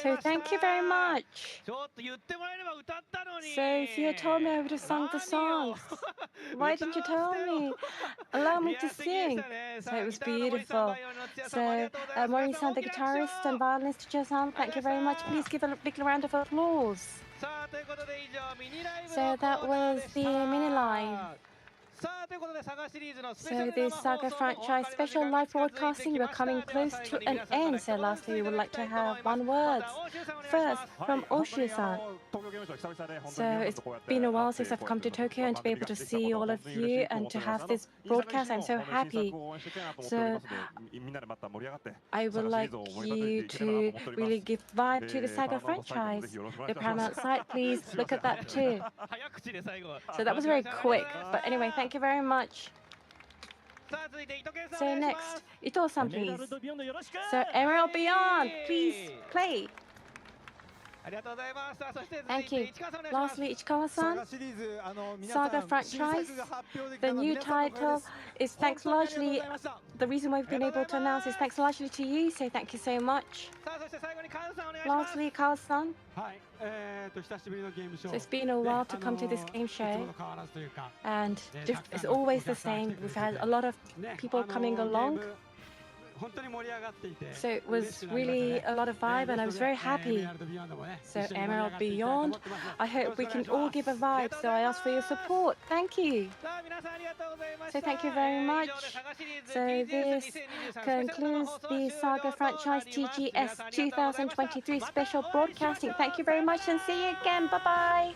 So thank you very much. So if you had told me I would have sung the songs. Why didn't you tell me? Allow me to sing. So it was beautiful. So Mori-san, the guitarist and violinist, Teacher-san, thank you very much. Please give a big round of applause. So that was the mini line. So this SaGa Franchise special live broadcasting, we're coming close to an end. So lastly, we would like to have one word. First, from Oushu-san. So it's been a while since I've come to Tokyo, and to be able to see all of you and to have this broadcast, I'm so happy. So I would like you to really give vibe to the SaGa Franchise. The Paramount site, please look at that too. So that was very quick, but anyway, thank you very much. So next, Ito-san, please. So Emerald Beyond, please play. Thank you. Lastly, Ichikawa-san, SaGa Franchise, the new title is thanks largely, the reason we've been able to announce is thanks largely to you, so thank you so much. Lastly, Kawazu-san. So it's been a while to come to this game show, and it's always the same. We've had a lot of people coming along. So it was really a lot of vibe, and I was very happy. So Emerald Beyond, I hope we can all give a vibe, so I ask for your support. Thank you. So thank you very much. So this concludes the SaGa Franchise TGS 2023 special broadcasting. Thank you very much and see you again. Bye-bye.